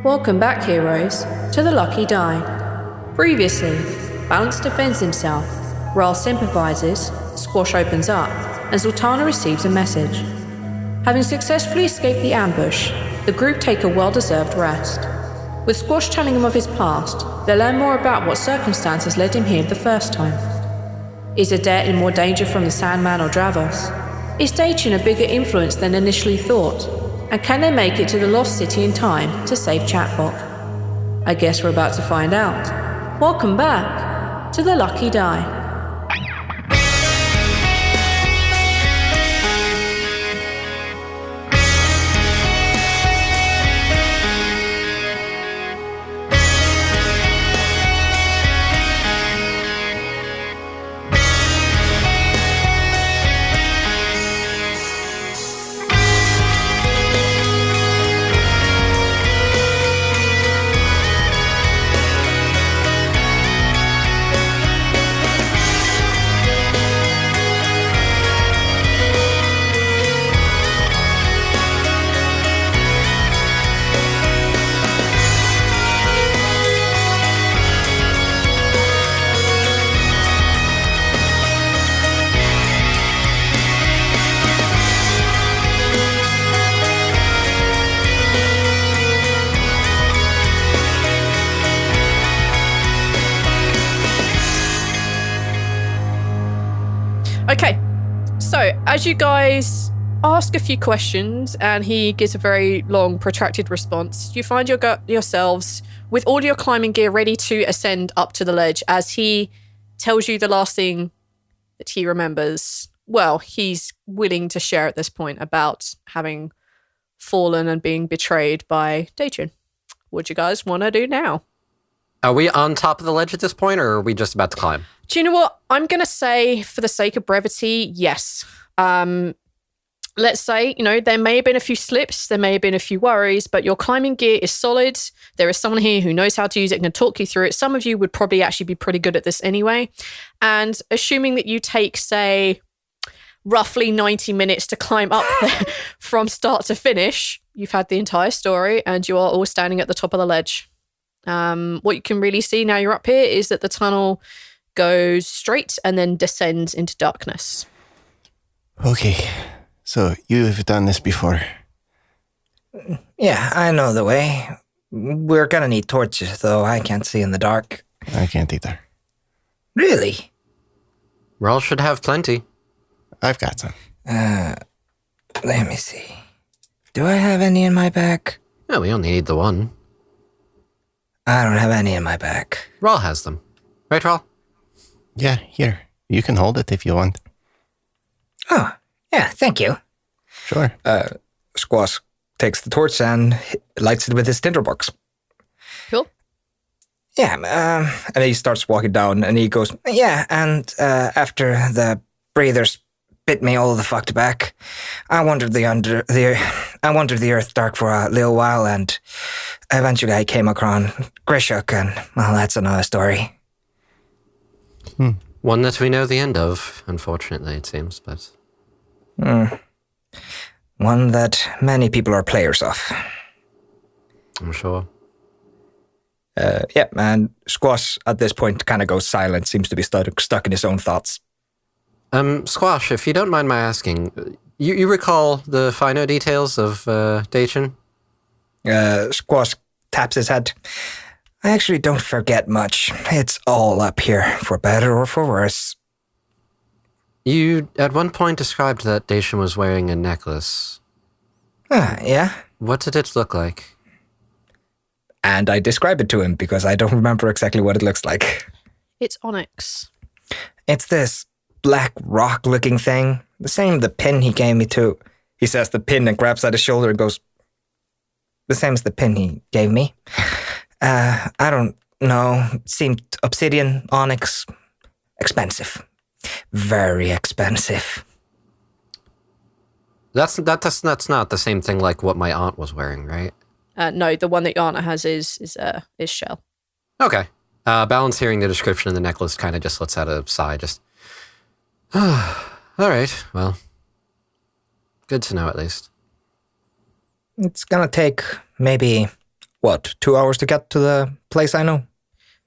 Welcome back, heroes, to the Lucky Die. Previously, Balance defends himself, Rhal sympathizes, Squash opens up, and Zaltanna receives a message. Having successfully escaped the ambush, the group take a well-deserved rest. With Squash telling him of his past, they learn more about what circumstances led him here the first time. Is Adet in more danger from the Sandman or Dravos? Is Dacian a bigger influence than initially thought? And can they make it to the Lost City in time to save Chatbot? I guess we're about to find out. Welcome back to the Lucky Die. Okay, so as you guys ask a few questions and he gives a very long, protracted response, you find yourselves with all your climbing gear ready to ascend up to the ledge as he tells you the last thing that he remembers. Well, he's willing to share at this point about having fallen and being betrayed by Dacian. What do you guys want to do now? Are we on top of the ledge at this point, or are we just about to climb? Do you know what? I'm going to say, for the sake of brevity, yes. Let's say, there may have been a few slips, there may have been a few worries, but your climbing gear is solid. There is someone here who knows how to use it and can talk you through it. Some of you would probably actually be pretty good at this anyway. And assuming that you take, say, roughly 90 minutes to climb up there from start to finish, you've had the entire story and you are all standing at the top of the ledge. What you can really see now you're up here is that the tunnel goes straight and then descends into darkness. Okay, so you've done this before. Yeah, I know the way. We're gonna need torches, though. I can't see in the dark. I can't either. Really? Rhal should have plenty. I've got some. Let me see. Do I have any in my bag? No, we only need the one. I don't have any in my bag. Rhal has them. Right, Rhal? Yeah, here. You can hold it if you want. Oh, yeah, thank you. Sure. Squash takes the torch and lights it with his tinderbox. Cool. Yeah, and he starts walking down and he goes, yeah, and after the breathers bit me all the fucked back, I wandered the earth dark for a little while, and eventually I came across Grishuk, and well, that's another story. One that we know the end of, unfortunately, it seems, but... One that many people are players of. I'm sure. Yeah, and Squash at this point kind of goes silent, seems to be stuck in his own thoughts. Squash, if you don't mind my asking, you recall the finer details of Dacian? Squash taps his head. I actually don't forget much. It's all up here, for better or for worse. You, at one point, described that Dacian was wearing a necklace. Yeah? What did it look like? And I describe it to him because I don't remember exactly what it looks like. It's onyx. It's this black rock-looking thing. The same the pin he gave me too. He says the pin and grabs at his shoulder and goes, the same as the pin he gave me. I don't know. It seemed obsidian, onyx, expensive. Very expensive. That's not the same thing like what my aunt was wearing, right? No, the one that your aunt has is shell. Okay. Balance hearing the description of the necklace kind of just lets out a sigh, just... All right, well, good to know at least. It's gonna take maybe what, 2 hours to get to the place I know?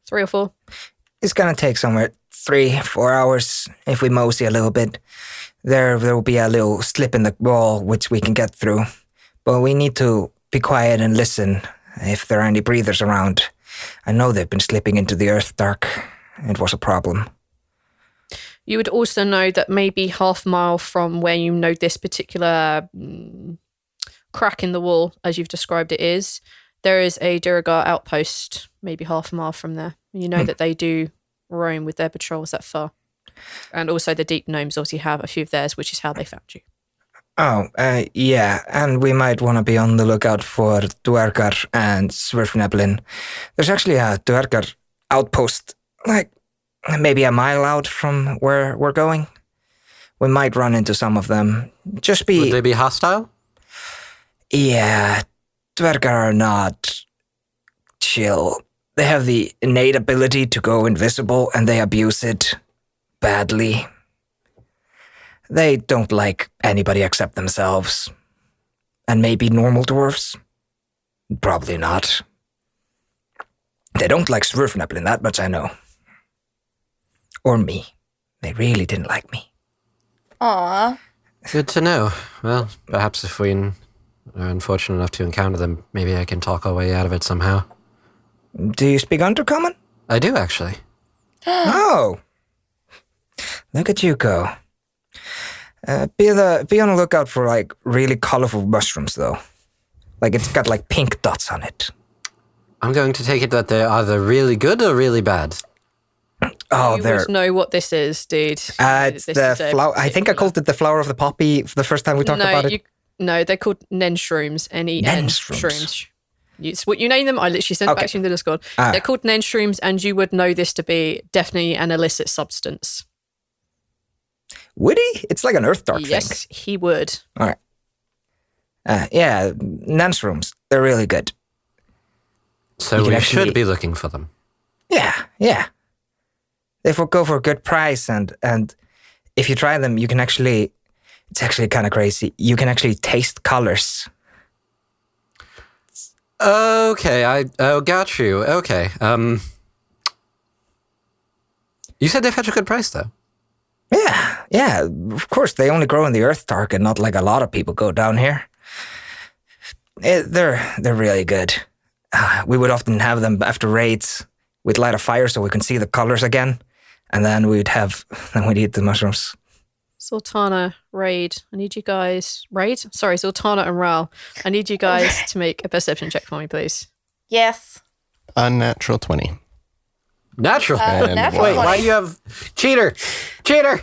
3 or 4. It's gonna take somewhere 3-4 hours if we mosey a little bit. There will be a little slip in the wall which we can get through. But we need to be quiet and listen if there are any breathers around. I know they've been slipping into the earth dark. It was a problem. You would also know that maybe half a mile from where you know this particular crack in the wall, as you've described it is, there is a Duragar outpost, maybe half a mile from there. You know that they do roam with their patrols that far. And also the deep gnomes obviously have a few of theirs, which is how they found you. Oh, yeah, and we might want to be on the lookout for Dwergar and Svirfneblin. There's actually a Dwergar outpost, like maybe a mile out from where we're going. We might run into some of them. Just be... Would they be hostile? Yeah, Dwergar are not chill. They have the innate ability to go invisible, and they abuse it badly. They don't like anybody except themselves. And maybe normal dwarves? Probably not. They don't like Svirfneblin, that much I know. Or me. They really didn't like me. Aw. Good to know. Well, perhaps if we are unfortunate enough to encounter them, maybe I can talk our way out of it somehow. Do you speak Undercommon? I do, actually. Oh! Look at you go. Be on the lookout for, like, really colorful mushrooms, though. Like, it's got, like, pink dots on it. I'm going to take it that they're either really good or really bad. Oh, You they're... would know what this is, dude. It's the flower... I think I called it the flower of the poppy the first time we talked about it. No, they're called Nenshrooms. N-E-N shrooms. It's what you name them. I literally sent it back to you in the Discord. They're called Nenshrooms, and you would know this to be definitely an illicit substance. Would he? It's like an earth dark thing. Yes, he would. All right. Yeah, Nansrooms. They're really good. So we should be looking for them. Yeah. They go for a good price, and if you try them, you can actually... It's actually kind of crazy. You can actually taste colors. Okay, got you. Okay. You said they fetch a good price, though. Yeah. Of course, they only grow in the earth dark, and not like a lot of people go down here. They're really good. We would often have them after raids. We'd light a fire so we can see the colors again, and then we'd eat the mushrooms. Zaltanna, Raid. I need you guys... Raid? Sorry, Zaltanna and Rhal. I need you guys to make a perception check for me, please. Yes. Unnatural 20. Natural. Natural Wait, 20. why do you have... Cheater. Cheater.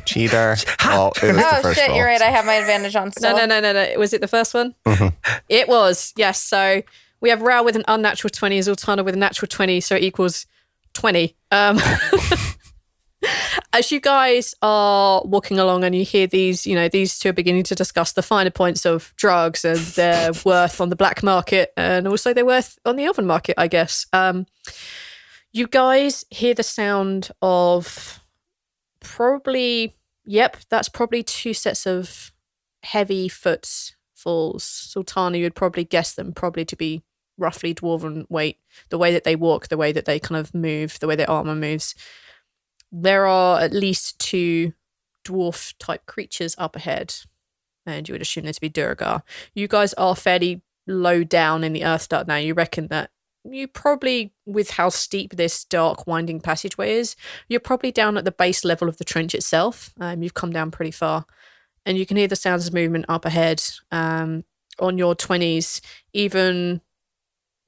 Oh, it was the Oh first shit, roll. you're right. I have my advantage on still. No. Was it the first one? Mm-hmm. It was, yes. So we have Rhal with an unnatural 20, Zaltanna with a natural 20, so it equals 20. As you guys are walking along and you hear these two are beginning to discuss the finer points of drugs and their worth on the black market and also their worth on the elven market, I guess. You guys hear the sound of that's probably 2 sets of heavy footfalls. Zaltanna, you would probably guess them probably to be roughly dwarven weight. The way that they walk, the way that they kind of move, the way their armor moves. There are at least 2 dwarf-type creatures up ahead, and you would assume them to be Duragar. You guys are fairly low down in the earth dark now. You reckon that you probably, with how steep this dark, winding passageway is, you're probably down at the base level of the trench itself. You've come down pretty far, and you can hear the sounds of movement up ahead. On your 20s, even...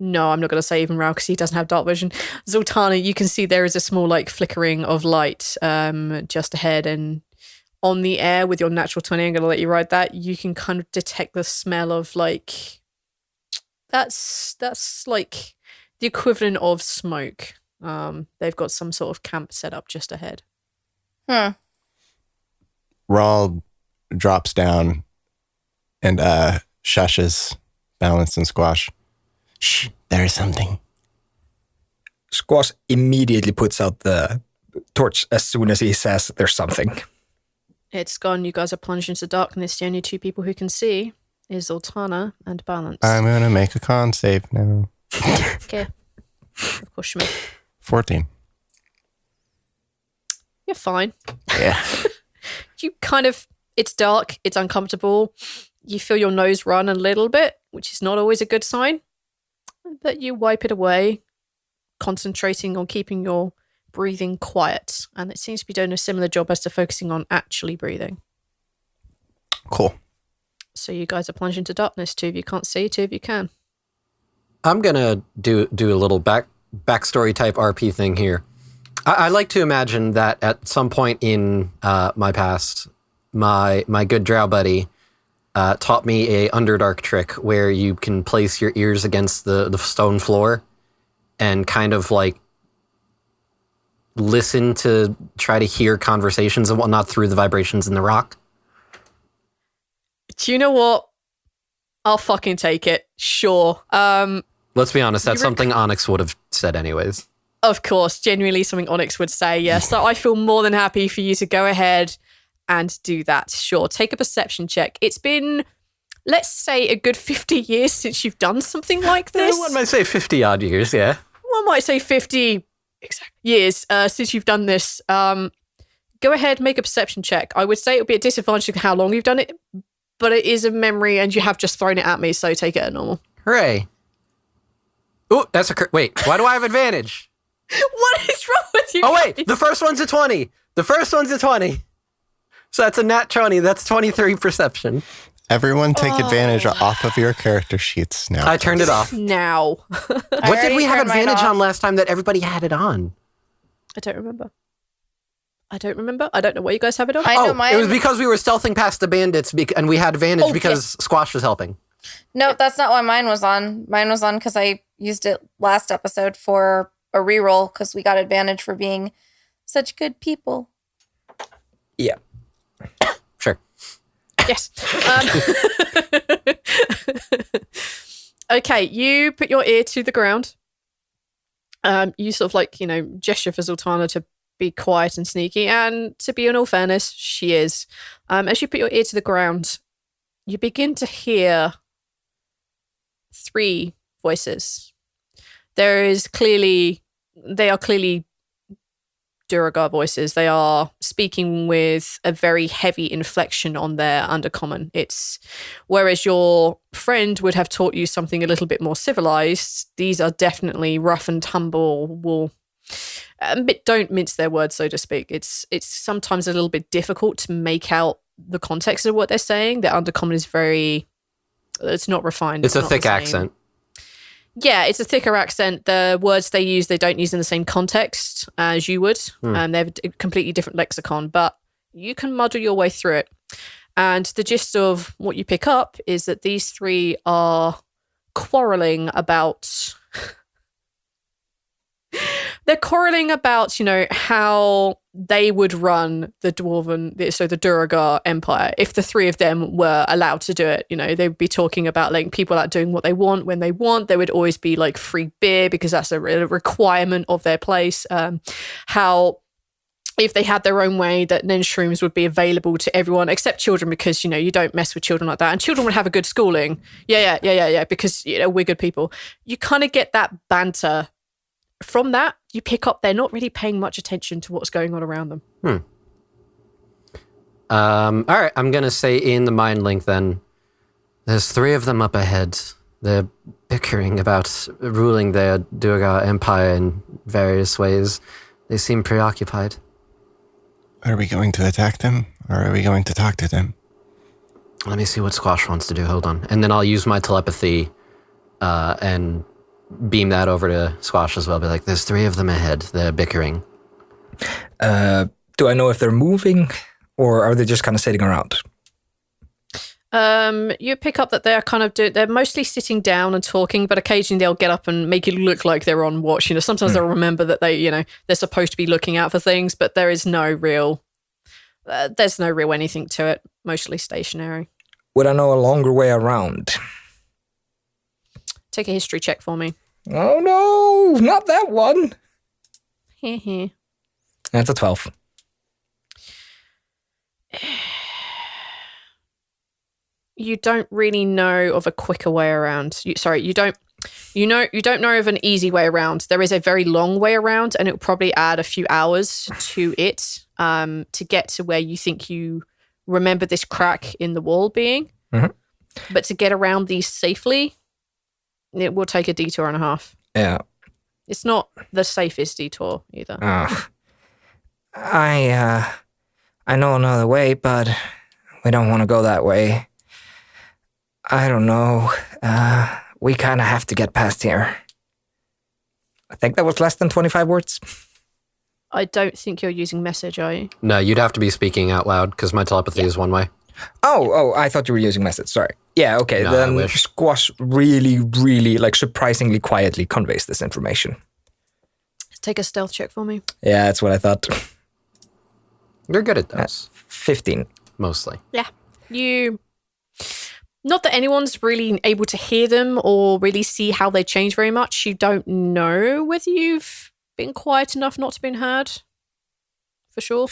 No, I'm not going to say even Rhal because he doesn't have dark vision. Zaltanna, you can see there is a small flickering of light just ahead, and on the air with your natural 20, I'm going to let you ride that. You can kind of detect the smell of that's like the equivalent of smoke. They've got some sort of camp set up just ahead. Rhal drops down and shushes Balance and Squash. Shh, there is something. Squash immediately puts out the torch as soon as he says there's something. It's gone. You guys are plunged into darkness. The only 2 people who can see is Zaltanna and Balance. I'm going to make a con save now. Okay. Of course you may. 14. You're fine. Yeah. You kind of, it's dark, it's uncomfortable. You feel your nose run a little bit, which is not always a good sign. But you wipe it away, concentrating on keeping your breathing quiet. And it seems to be doing a similar job as to focusing on actually breathing. Cool. So you guys are plunged into darkness. Two of you can't see, two of you can. I'm gonna do a little backstory type RP thing here. I like to imagine that at some point in my past, my good drow buddy taught me a Underdark trick where you can place your ears against the stone floor and kind of like listen to try to hear conversations and whatnot through the vibrations in the rock. Do you know what? I'll fucking take it. Sure. Let's be honest, that's something Onyx would have said anyways. Of course, genuinely something Onyx would say, yes. So I feel more than happy for you to go ahead and do that. Sure, take a perception check. It's been, let's say, a good 50 years since you've done something like this. One might say 50 odd years, yeah. One might say 50 years since you've done this. Go ahead, make a perception check. I would say it would be a disadvantage of how long you've done it, but it is a memory and you have just thrown it at me, so take it at normal. Hooray. Ooh, that's a... Wait, why do I have advantage? What is wrong with you? Oh, wait, the first one's a 20. The first one's a 20. So that's a nat 20. That's 23 perception. Everyone take advantage off of your character sheets now. I turned it off. Now. What did we have turned mine advantage off. on last time that everybody had it on? I don't remember. I don't know why you guys have it on. I know mine. It was because we were stealthing past the bandits and we had advantage because Squash was helping. No, that's not why mine was on. Mine was on because I used it last episode for a reroll because we got advantage for being such good people. Yeah. Sure. Yes. Okay, you put your ear to the ground. You sort of like, gesture for Zaltanna to be quiet and sneaky. And to be in all fairness, she is. As you put your ear to the ground, you begin to hear 3 voices. They are clearly Duragar voices. They are speaking with a very heavy inflection on their undercommon. Whereas your friend would have taught you something a little bit more civilized, these are definitely rough and tumble. Don't mince their words, so to speak. It's sometimes a little bit difficult to make out the context of what they're saying. Their undercommon is it's not refined. It's a not thick the same. accent. Yeah, it's a thicker accent. The words they don't use in the same context as you would. They have a completely different lexicon, but you can muddle your way through it. And the gist of what you pick up is that these 3 are quarreling about... They're quarreling about, how they would run the Duragar Empire if the 3 of them were allowed to do it. They would be talking about letting people out doing what they want when they want. There would always be like free beer because that's a requirement of their place. How if they had their own way that then shrooms would be available to everyone except children because, you don't mess with children like that. And children would have a good schooling. Yeah. Because, we're good people. You kind of get that banter. From that, you pick up they're not really paying much attention to what's going on around them. All right, I'm going to say in the mind link then, there's 3 of them up ahead. They're bickering about ruling their Durga Empire in various ways. They seem preoccupied. Are we going to attack them, or are we going to talk to them? Let me see what Squash wants to do. Hold on. And then I'll use my telepathy and beam that over to Squash as well. Be like, there's 3 of them ahead. They're bickering. Do I know if they're moving, or are they just kind of sitting around? You pick up that they're mostly sitting down and talking, but occasionally they'll get up and make it look like they're on watch. Sometimes they'll remember that they're supposed to be looking out for things, but there is no real anything to it. Mostly stationary. Would I know a longer way around? Take a history check for me. Oh no, not that one. That's a 12. You don't really know of a quicker way around. You don't. You don't know of an easy way around. There is a very long way around, and it will probably add a few hours to it to get to where you think you remember this crack in the wall being. Mm-hmm. But to get around these safely, it will take a detour and a half. Yeah. It's not the safest detour either. I know another way, but we don't want to go that way. I don't know. We kind of have to get past here. I think that was less than 25 words. I don't think you're using message, are you? No, you'd have to be speaking out loud because my telepathy is one way. Oh, I thought you were using message. Sorry. Yeah, okay. No, I then wish. Squash really, really, like surprisingly quietly conveys this information. Take a stealth check for me. Yeah, that's what I thought. You're good at those. 15. Mostly. Yeah. Not that anyone's really able to hear them or really see how they change very much. You don't know whether you've been quiet enough not to be heard. For sure.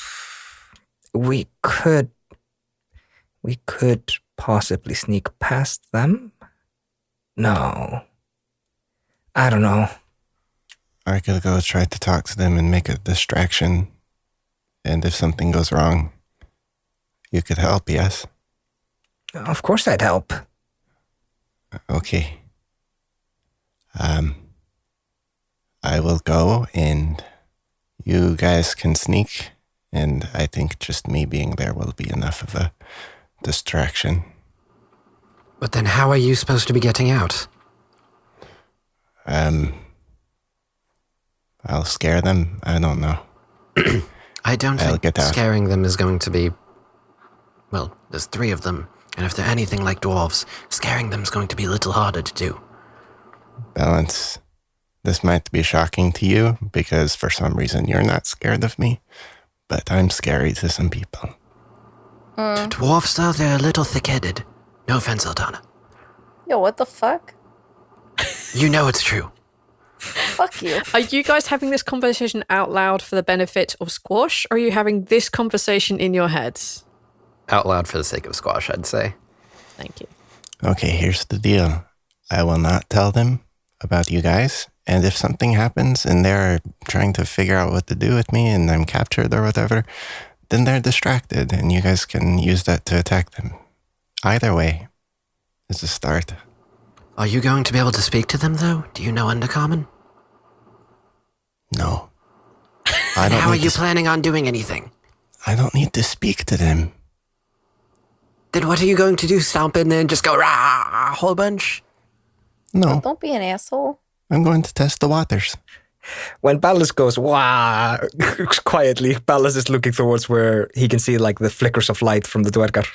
We could possibly sneak past them. No. I don't know. I could go try to talk to them and make a distraction. And if something goes wrong, you could help, yes? Of course I'd help. Okay. I will go and you guys can sneak. And I think just me being there will be enough of a distraction. But then how are you supposed to be getting out? I'll scare them. I don't know. I don't I'll think get out. scaring them is going to be... Well, there's 3 of them. And if they're anything like dwarves, scaring them is going to be a little harder to do. Balance. This might be shocking to you because for some reason you're not scared of me, but I'm scary to some people. To dwarves, though, they're a little thick-headed. No offense, Zaltanna. Yo, what the fuck? You know it's true. Fuck you. Are you guys having this conversation out loud for the benefit of Squash, or are you having this conversation in your heads? Out loud for the sake of squash, I'd say. Thank you. Okay, here's the deal. I will not tell them about you guys, and if something happens and they're trying to figure out what to do with me and I'm captured or whatever, then they're distracted and you guys can use that to attack them. Either way, it's a start. Are you going to be able to speak to them, though? Do you know Undercommon? No. How are you planning on doing anything? I don't need to speak to them. Then what are you going to do? Stomp in there and just go rah a whole bunch? No, Don't be an asshole. I'm going to test the waters. When Ballas goes, wah, quietly, Ballas is looking towards where he can see like the flickers of light from the dwergar.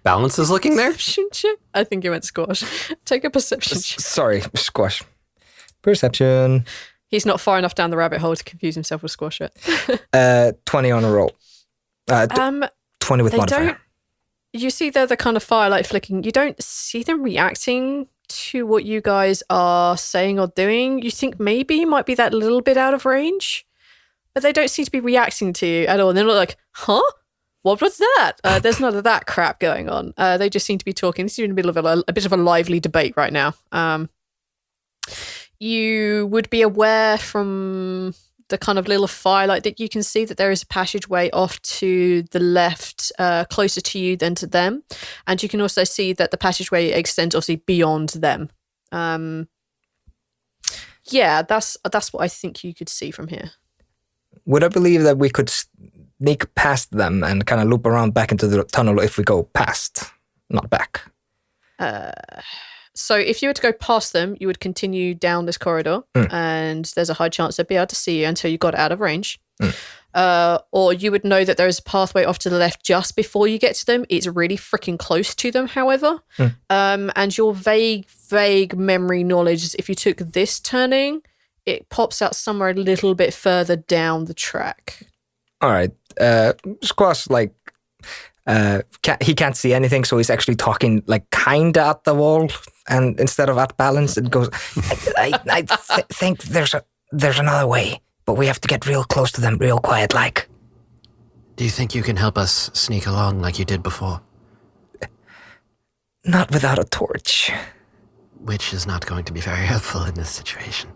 Balance is looking there? Perception check? I think you meant Squash. Take a perception check. Sorry, Squash. Perception. He's not far enough down the rabbit hole to confuse himself with Squash yet. 20 on a roll. 20 with They modifier. don't. You see the kind of firelight flicking. You don't see them reacting to what you guys are saying or doing. You think maybe he might be that little bit out of range, but they don't seem to be reacting to you at all. And they're not like, huh? What was that? There's none of that crap going on. They just seem to be talking. This is in the middle of a bit of a lively debate right now. You would be aware from the kind of little firelight that you can see that there is a passageway off to the left, closer to you than to them. And you can also see that the passageway extends obviously beyond them. Yeah, that's what I think you could see from here. Would I believe that we could sneak past them and kind of loop around back into the tunnel if we go past, not back? So if you were to go past them, you would continue down this corridor and there's a high chance they'd be able to see you until you got out of range. Or you would know that there is a pathway off to the left just before you get to them. It's really freaking close to them, however. And your vague memory knowledge is if you took this turning, it pops out somewhere a little bit further down the track. All right. Squash, like, he can't see anything, so he's actually talking like kind of at the wall, and instead of at Balance, it goes. I think there's another way, but we have to get real close to them, real quiet, like. Do you think you can help us sneak along like you did before? Not without a torch. which is not going to be very helpful in this situation.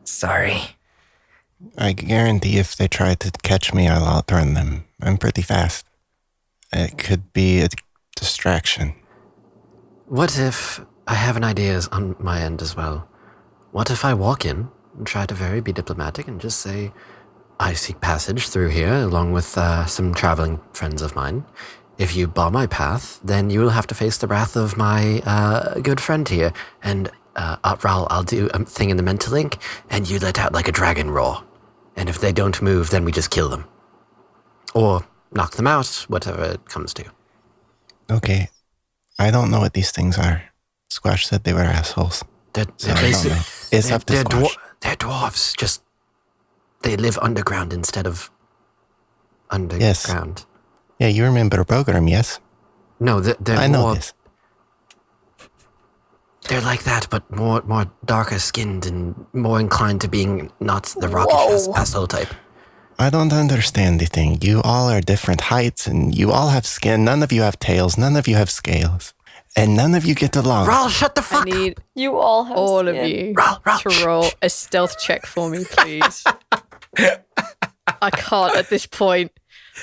Sorry. I guarantee if they try to catch me, I'll outrun them. I'm pretty fast. It could be a distraction. What if I have an idea on my end as well? What if I walk in and try to be diplomatic and just say, I seek passage through here along with some traveling friends of mine. If you bar my path, then you will have to face the wrath of my good friend here. And Rhal, I'll do a thing in the mental link, and you let out like a dragon roar. And if they don't move, then we just kill them. Or knock them out, whatever it comes to. Okay. I don't know what these things are. Squash said they were assholes. They're So I don't know. It's up to Squash. They're dwarves, just they live underground instead of underground. Yes. Yeah, you remember Bogram, yes? No, they're I know this. They're like that, but more darker skinned and more inclined to being not the rockish asshole type. I don't understand the thing. You all are different heights, and you all have skin. None of you have tails. None of you have scales. And none of you get along. Rhal, shut the I fuck need up. You all have all skin. of you Rhal, to roll a stealth check for me, please. I can't at this point.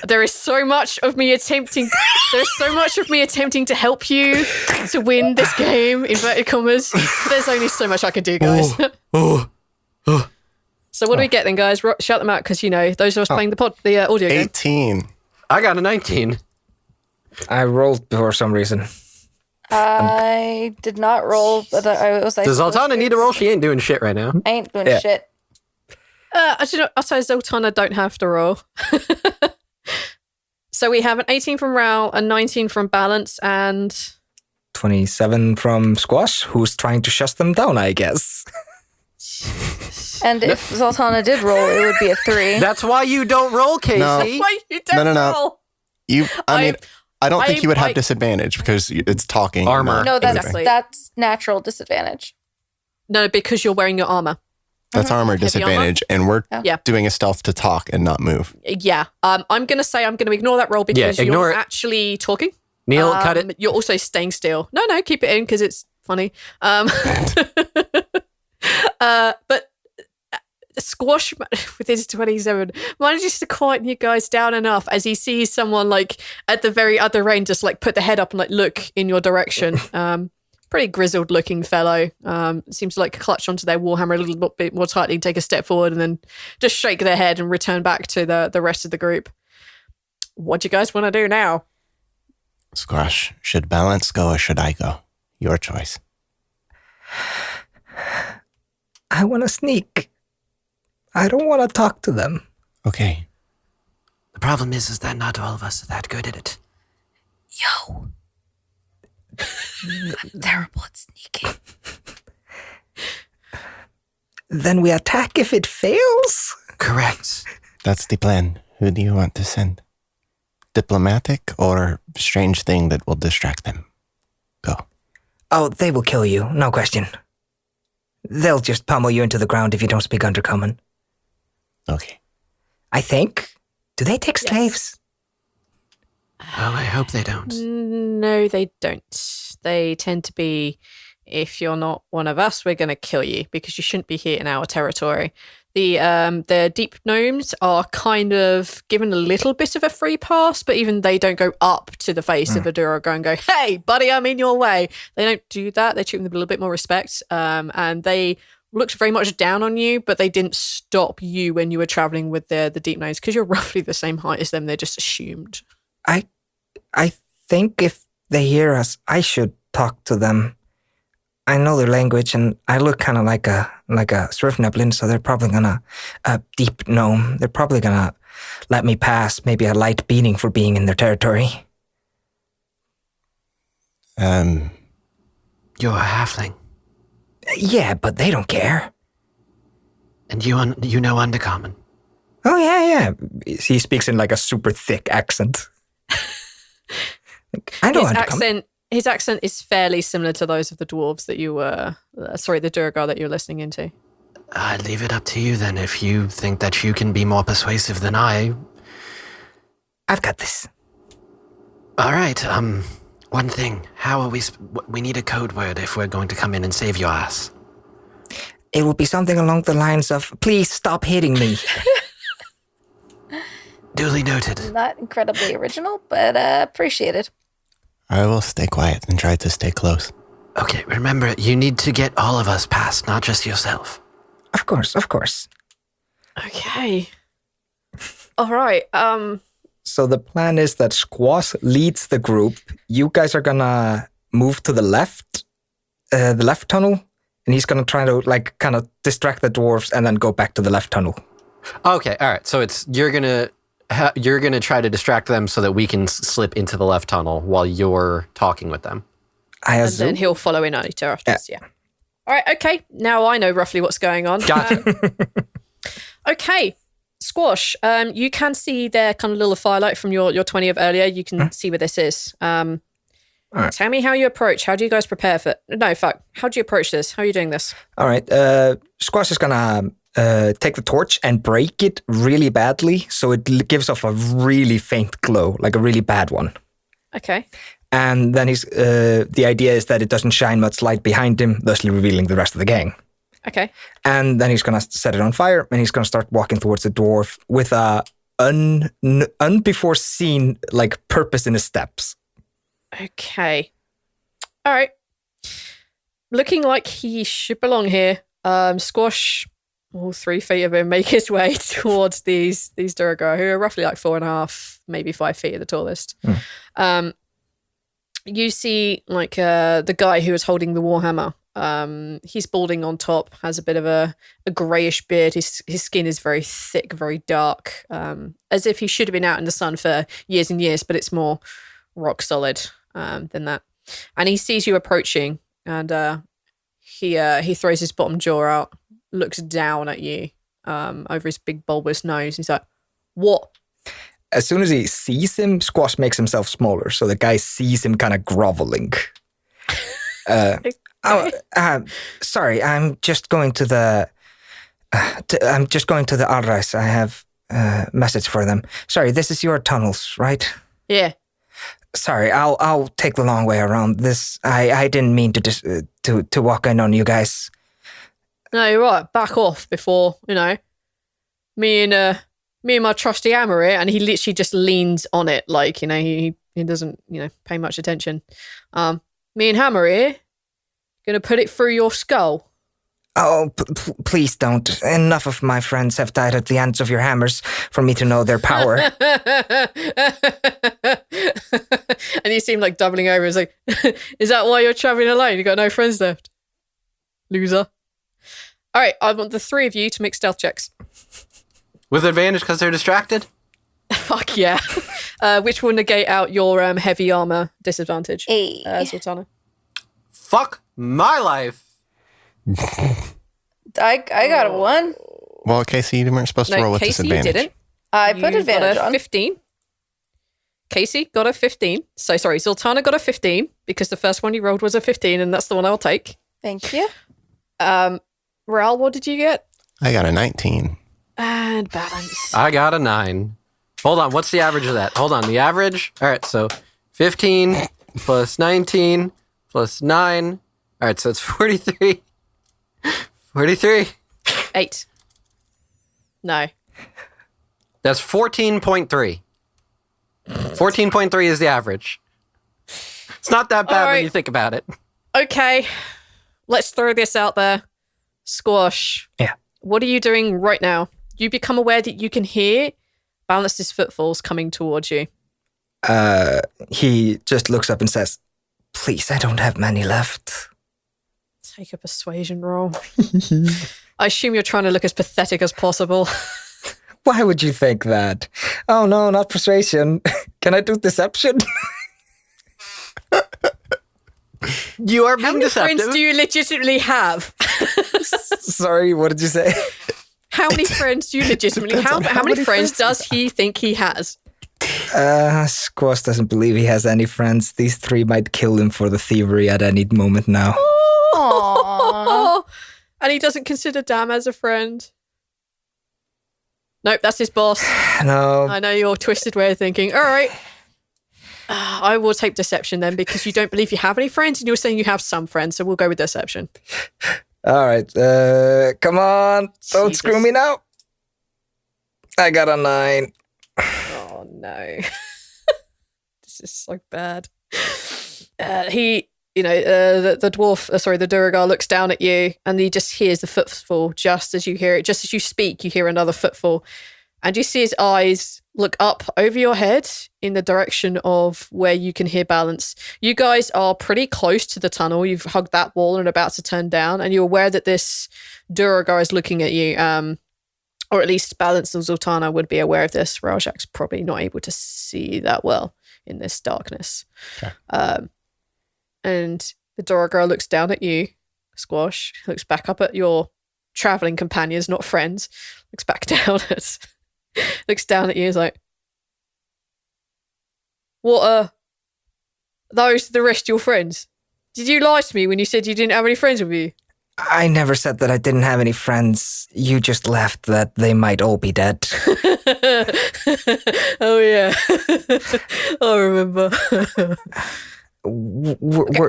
There is so much of me attempting to help you to win this game, inverted commas. There's only so much I can do, guys. So what do we get then, guys? Shout them out, because, those of us playing the audio game. 18. I got a 19. I rolled for some reason. I did not roll, but I was. Does Zaltanna need to roll? She ain't doing shit right now. I ain't doing Yeah. shit. I'll say Zaltanna don't have to roll. So we have an 18 from Rhal, a 19 from Balance, and 27 from Squash, who's trying to shut them down, I guess. And if Zaltanna did roll, it would be a 3. That's why you don't roll, Casey. No. why you don't No. roll? I don't think you would have I- disadvantage because it's talking. Armor. not No, that's anything. that's natural disadvantage. No, because you're wearing your armor. That's armor disadvantage, and we're Yeah. doing a stealth to talk and not move. Yeah. I'm going to say I'm going to ignore that roll because ignore you're it. actually talking. Neil, cut it. You're also staying still. No, keep it in because it's funny. But Squash with his 27 manages to quieten you guys down enough as he sees someone like at the very other end just like put the head up and like look in your direction. Pretty grizzled looking fellow. Seems to like clutch onto their warhammer a little bit more tightly, take a step forward, and then just shake their head and return back to the rest of the group. What do you guys want to do now? Squash, should Balance go or should I go? Your choice. I want to sneak. I don't want to talk to them. Okay. The problem is that not all of us are that good at it. Yo. I'm terrible at sneaking. Then we attack if it fails? Correct. That's the plan. Who do you want to send? Diplomatic or strange thing that will distract them? Go. Oh, they will kill you, no question. They'll just pummel you into the ground if you don't speak Undercommon. Okay. I think. Do they take slaves? Well, I hope they don't. No, they don't. They tend to be, if you're not one of us, we're going to kill you because you shouldn't be here in our territory. The deep gnomes are kind of given a little bit of a free pass, but even they don't go up to the face of a Duragar and go, "Hey, buddy, I'm in your way." They don't do that. They treat them with a little bit more respect, and they looked very much down on you, but they didn't stop you when you were traveling with the deep gnomes because you're roughly the same height as them. They're just assumed. I think if they hear us, I should talk to them. I know their language, and I look kind of like a Svirfneblin, so they're probably gonna deep gnome. They're probably gonna let me pass, maybe a light beating for being in their territory. You're a halfling. Yeah, but they don't care. And you know Undercommon. Oh yeah. He speaks in like a super thick accent. I know Undercommon. His accent is fairly similar to those of the dwarves that you were, the Duragar that you're listening into. I'd leave it up to you then if you think that you can be more persuasive than I. I've got this. All right, One thing, how are we need a code word if we're going to come in and save your ass. It will be something along the lines of, please stop hitting me. Duly noted. Not incredibly original, but appreciated. I will stay quiet and try to stay close. Okay, remember, you need to get all of us past, not just yourself. Of course. Okay. All right. So the plan is that Squash leads the group. You guys are gonna move to the left tunnel, and he's gonna try to kind of distract the dwarves and then go back to the left tunnel. Okay, all right. So it's you're gonna try to distract them so that we can slip into the left tunnel while you're talking with them. And then he'll follow in later after this, yeah. All right, okay. Now I know roughly what's going on. Gotcha. Okay. Squash, you can see their kind of little firelight from your 20 of earlier. You can see where this is. All right. Tell me how you approach. How do you guys prepare for it? No, fuck. How do you approach this? How are you doing this? All right. Squash is gonna take the torch and break it really badly, so it gives off a really faint glow, like a really bad one. Okay. And then the idea is that it doesn't shine much light behind him, thusly revealing the rest of the gang. Okay. And then he's going to set it on fire, and he's going to start walking towards the dwarf with a unbefore seen purpose in his steps. Okay. All right. Looking like he should belong here. Squash, all 3 feet of him, make his way towards these Durgar, who are roughly 4.5, maybe 5 feet at the tallest. You see the guy who is holding the warhammer. He's balding on top, has a bit of a greyish beard. His skin is very thick, very dark, as if he should have been out in the sun for years and years, but it's more rock solid than that. And he sees you approaching, and he throws his bottom jaw out, looks down at you over his big bulbous nose. He's like, "What?" As soon as he sees him, Squash makes himself smaller, so the guy sees him kind of groveling. Sorry, I'm just going to the Alrais. I have a message for them. Sorry, this is your tunnels, right? Yeah. Sorry, I'll take the long way around this. I didn't mean to walk in on you guys. No, you're right. Back off before, me and my trusty hammer here, and he literally just leans on it he doesn't, pay much attention. Me and hammer here, gonna put it through your skull. Oh, please don't. Enough of my friends have died at the ends of your hammers for me to know their power. And you seem doubling over. It's is that why you're traveling alone? You got no friends left? Loser. All right, I want the 3 of you to make stealth checks. With advantage because they're distracted? Fuck yeah. Which will negate out your heavy armor disadvantage. Hey. Zaltanna. Fuck my life. I got a 1. Well, Casey, you weren't supposed to roll with Casey, disadvantage. You didn't. I put advantage got a on. 15. Casey got a 15. So sorry, Zaltanna got a 15 because the first one you rolled was a 15, and that's the one I'll take. Thank you. Rhal, what did you get? I got a 19. And balance. I got a 9. Hold on, what's the average of that? Hold on, the average? All right, so 15 plus 19 plus 9. All right, so it's 43. 43. 8. No. That's 14.3. 14.3 is the average. It's not that bad when you think about it. Okay. Let's throw this out there. Squash. Yeah. What are you doing right now? You become aware that you can hear Balance's footfalls coming towards you. He just looks up and says, "Please, I don't have many left." Take a persuasion roll. I assume you're trying to look as pathetic as possible. Why would you think that? Oh no, not persuasion. Can I do deception? You are being How many deceptive. friends do you legitimately have? Sorry, what did you say? How many friends do you legitimately have? How many friends does he think he has? Squash doesn't believe he has any friends. These 3 might kill him for the thievery at any moment now. Aww. And he doesn't consider Dam as a friend. Nope, that's his boss. No. I know your twisted way of thinking. All right. I will take deception then because you don't believe you have any friends and you're saying you have some friends, so we'll go with deception. All right. Come on. Don't Jesus. screw me now. I got a 9. Oh no. This is so bad. The dwarf, the Duragar looks down at you and he just hears the footfall just as you hear it. Just as you speak, you hear another footfall. And you see his eyes look up over your head in the direction of where you can hear Balance. You guys are pretty close to the tunnel. You've hugged that wall and are about to turn down. And you're aware that this Duragar is looking at you. Or at least Balance and Zaltanna would be aware of this. Raljak's probably not able to see that well in this darkness. Okay. And the Duragar looks down at you, Squash, looks back up at your traveling companions, not friends, looks back down at... looks down at you, is like, what are those the rest of your friends? Did you lie to me when you said you didn't have any friends with you? I never said that I didn't have any friends. You just left that they might all be dead. Oh yeah. I remember.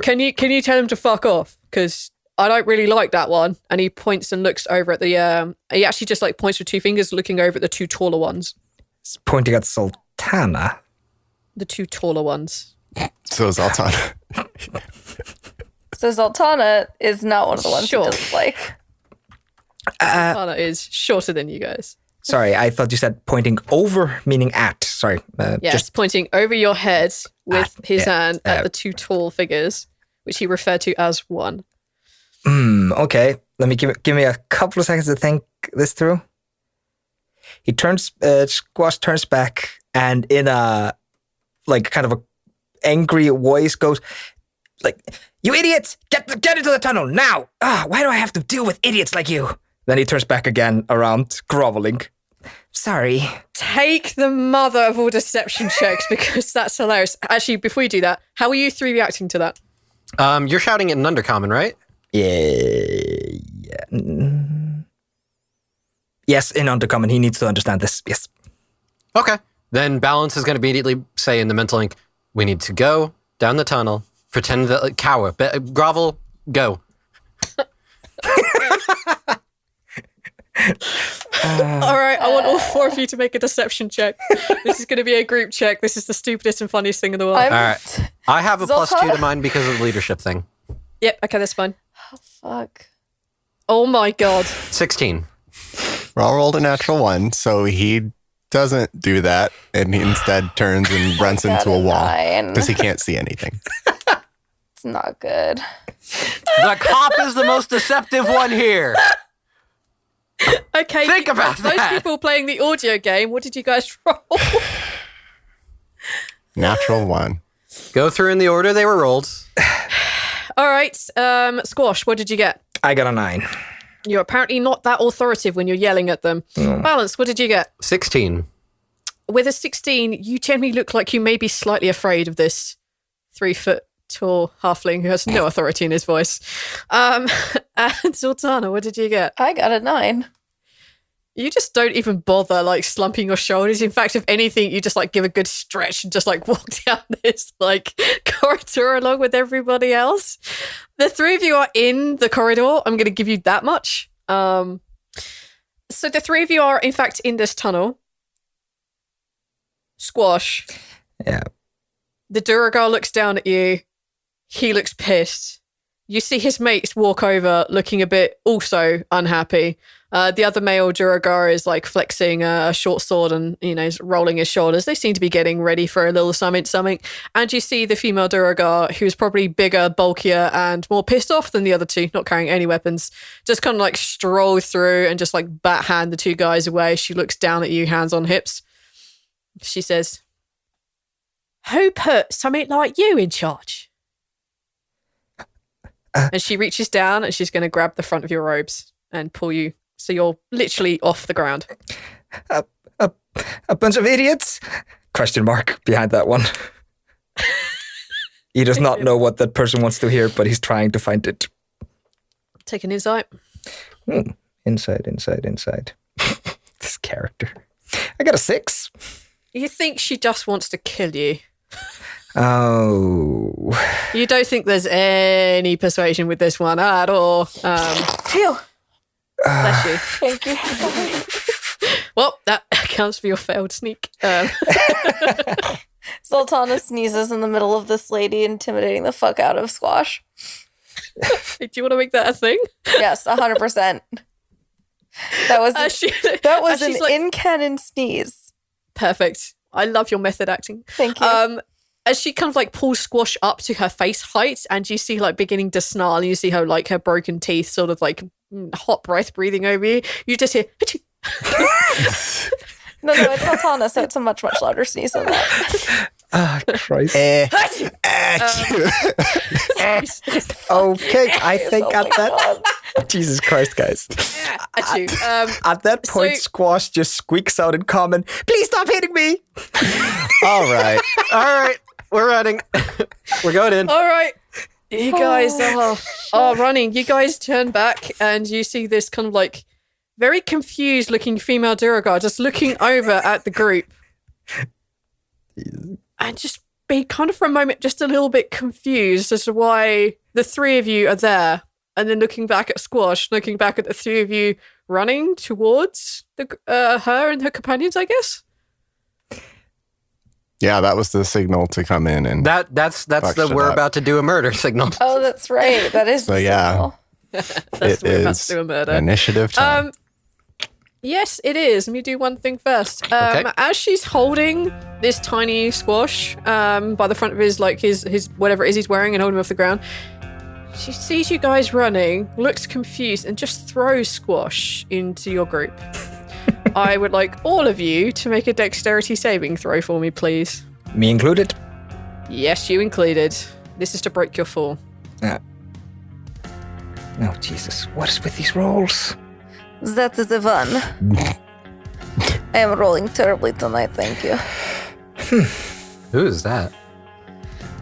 Can you tell him to fuck off? Because I don't really like that one. And he points and looks over at the... he actually just like points with 2 fingers, looking over at the 2 taller ones. He's pointing at Zaltanna. The 2 taller ones. So Zaltanna. So Zaltanna is not one of the ones Sure. he doesn't like. Zaltanna is shorter than you guys. Sorry, I thought you said pointing over, meaning at. Sorry. Yes, Just pointing over your head with his yeah, hand at the 2 tall figures, which he referred to as 1. okay. Let me give me a couple of seconds to think this through. He turns, Squash turns back and in a, like, kind of a angry voice goes, like, you idiots, get into the tunnel now. Why do I have to deal with idiots like you? Then he turns back again around, groveling. Sorry. Take the mother of all deception checks because that's hilarious. Actually, before you do that, how are you 3 reacting to that? You're shouting it in Undercommon, right? Yeah. Yes, in Undercommon. He needs to understand this. Yes. Okay. Then Balance is going to immediately say in the mental link, we need to go down the tunnel, pretend that cower, grovel, go. All right, I want all 4 of you to make a deception check. This is going to be a group check. This is the stupidest and funniest thing in the world. All right. I have a +2 Zaltanna? to mine because of the leadership thing. Yep, okay, that's fine. Oh, fuck. Oh my god. 16. Rhal rolled a natural 1, so he doesn't do that, and he instead turns and runs into a wall 9. because he can't see anything. It's not good. The cop is the most deceptive one here. Okay. Think about those that. people playing the audio game, what did you guys roll? Natural 1. Go through in the order they were rolled. All right, Squash, what did you get? I got a 9. You're apparently not that authoritative when you're yelling at them. Balance, what did you get? 16. With a 16, you generally look like you may be slightly afraid of this 3-foot tall halfling who has no authority in his voice. And Zaltanna, what did you get? I got a 9. You just don't even bother like slumping your shoulders. In fact, if anything, you just like give a good stretch and just like walk down this like corridor along with everybody else. The 3 of you are in the corridor. I'm going to give you that much. So the 3 of you are in fact in this tunnel. Squash. Yeah. The Duragar looks down at you. He looks pissed. You see his mates walk over looking a bit also unhappy. The other male Duragar is like flexing a short sword and, is rolling his shoulders. They seem to be getting ready for a little something. And you see the female Duragar, who's probably bigger, bulkier, and more pissed off than the other 2, not carrying any weapons, just kind of like stroll through and just like backhand the 2 guys away. She looks down at you, hands on hips. She says, who put something like you in charge? And she reaches down and she's going to grab the front of your robes and pull you. So you're literally off the ground. A bunch of idiots? Question mark behind that one. He does not know what that person wants to hear, but he's trying to find it. Take an insight. Inside. This character. I got a 6. You think she just wants to kill you. Oh. You don't think there's any persuasion with this one at all. Phew. Bless you. Thank you. Well, that accounts for your failed sneak. Zaltanna sneezes in the middle of this lady, intimidating the fuck out of Squash. Do you want to make that a thing? Yes, 100%. That was an in-canon sneeze. Perfect. I love your method acting. Thank you. As she kind of like pulls Squash up to her face height, and you see like beginning to snarl, and you see her like her broken teeth sort of like hot breath breathing over you. You just hear. No, it's Zaltanna, so it's a much, much louder sneeze than that. Ah, Christ. Eh. Okay, I think Oh at my that... God. Jesus Christ, guys. Achoo. At that point, Squash just squeaks out in common, "Please stop hitting me!" All right. We're running. We're going in. All right. You guys are running. You guys turn back and you see this kind of like very confused looking female Duragar just looking over at the group. And just be kind of for a moment just a little bit confused as to why the three of you are there. And then looking back at Squash, looking back at the three of you running towards her and her companions, I guess. Yeah, that was the signal to come in, and That's Fuck the shit we're up. about to do a murder signal. Oh, that's right. That is So, the yeah. signal. That's it we're about is to do a murder. initiative time. Yes, it is. Let me do one thing first. Okay. As she's holding this tiny Squash by the front of his whatever it is he's wearing and holding him off the ground, she sees you guys running, looks confused, and just throws Squash into your group. I would like all of you to make a dexterity saving throw for me, please. Me included. Yes, you included. This is to break your fall. Oh, Jesus. What is with these rolls? That is a one. I am rolling terribly tonight, thank you. Who is that?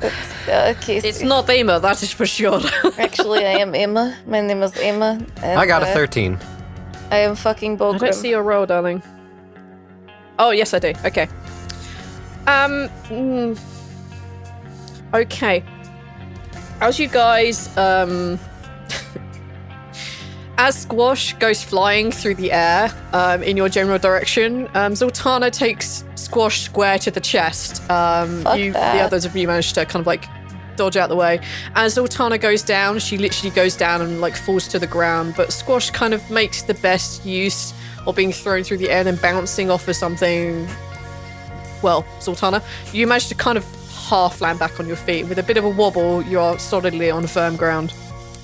It's Casey. It's not Emma, that is for sure. Actually, I am Emma. My name is Emma. And, I got a 13. I am fucking I don't see Bogrim. your roll, darling. Oh, yes, I do. Okay. Okay. As you guys, as Squash goes flying through the air, in your general direction, Zaltanna takes Squash square to the chest. The that. others of you managed to kind of like dodge out the way. As Zaltanna goes down, she literally goes down and like falls to the ground, but Squash kind of makes the best use of being thrown through the air and then bouncing off of something. Well, Zaltanna, you manage to kind of half land back on your feet. With a bit of a wobble, you are solidly on firm ground.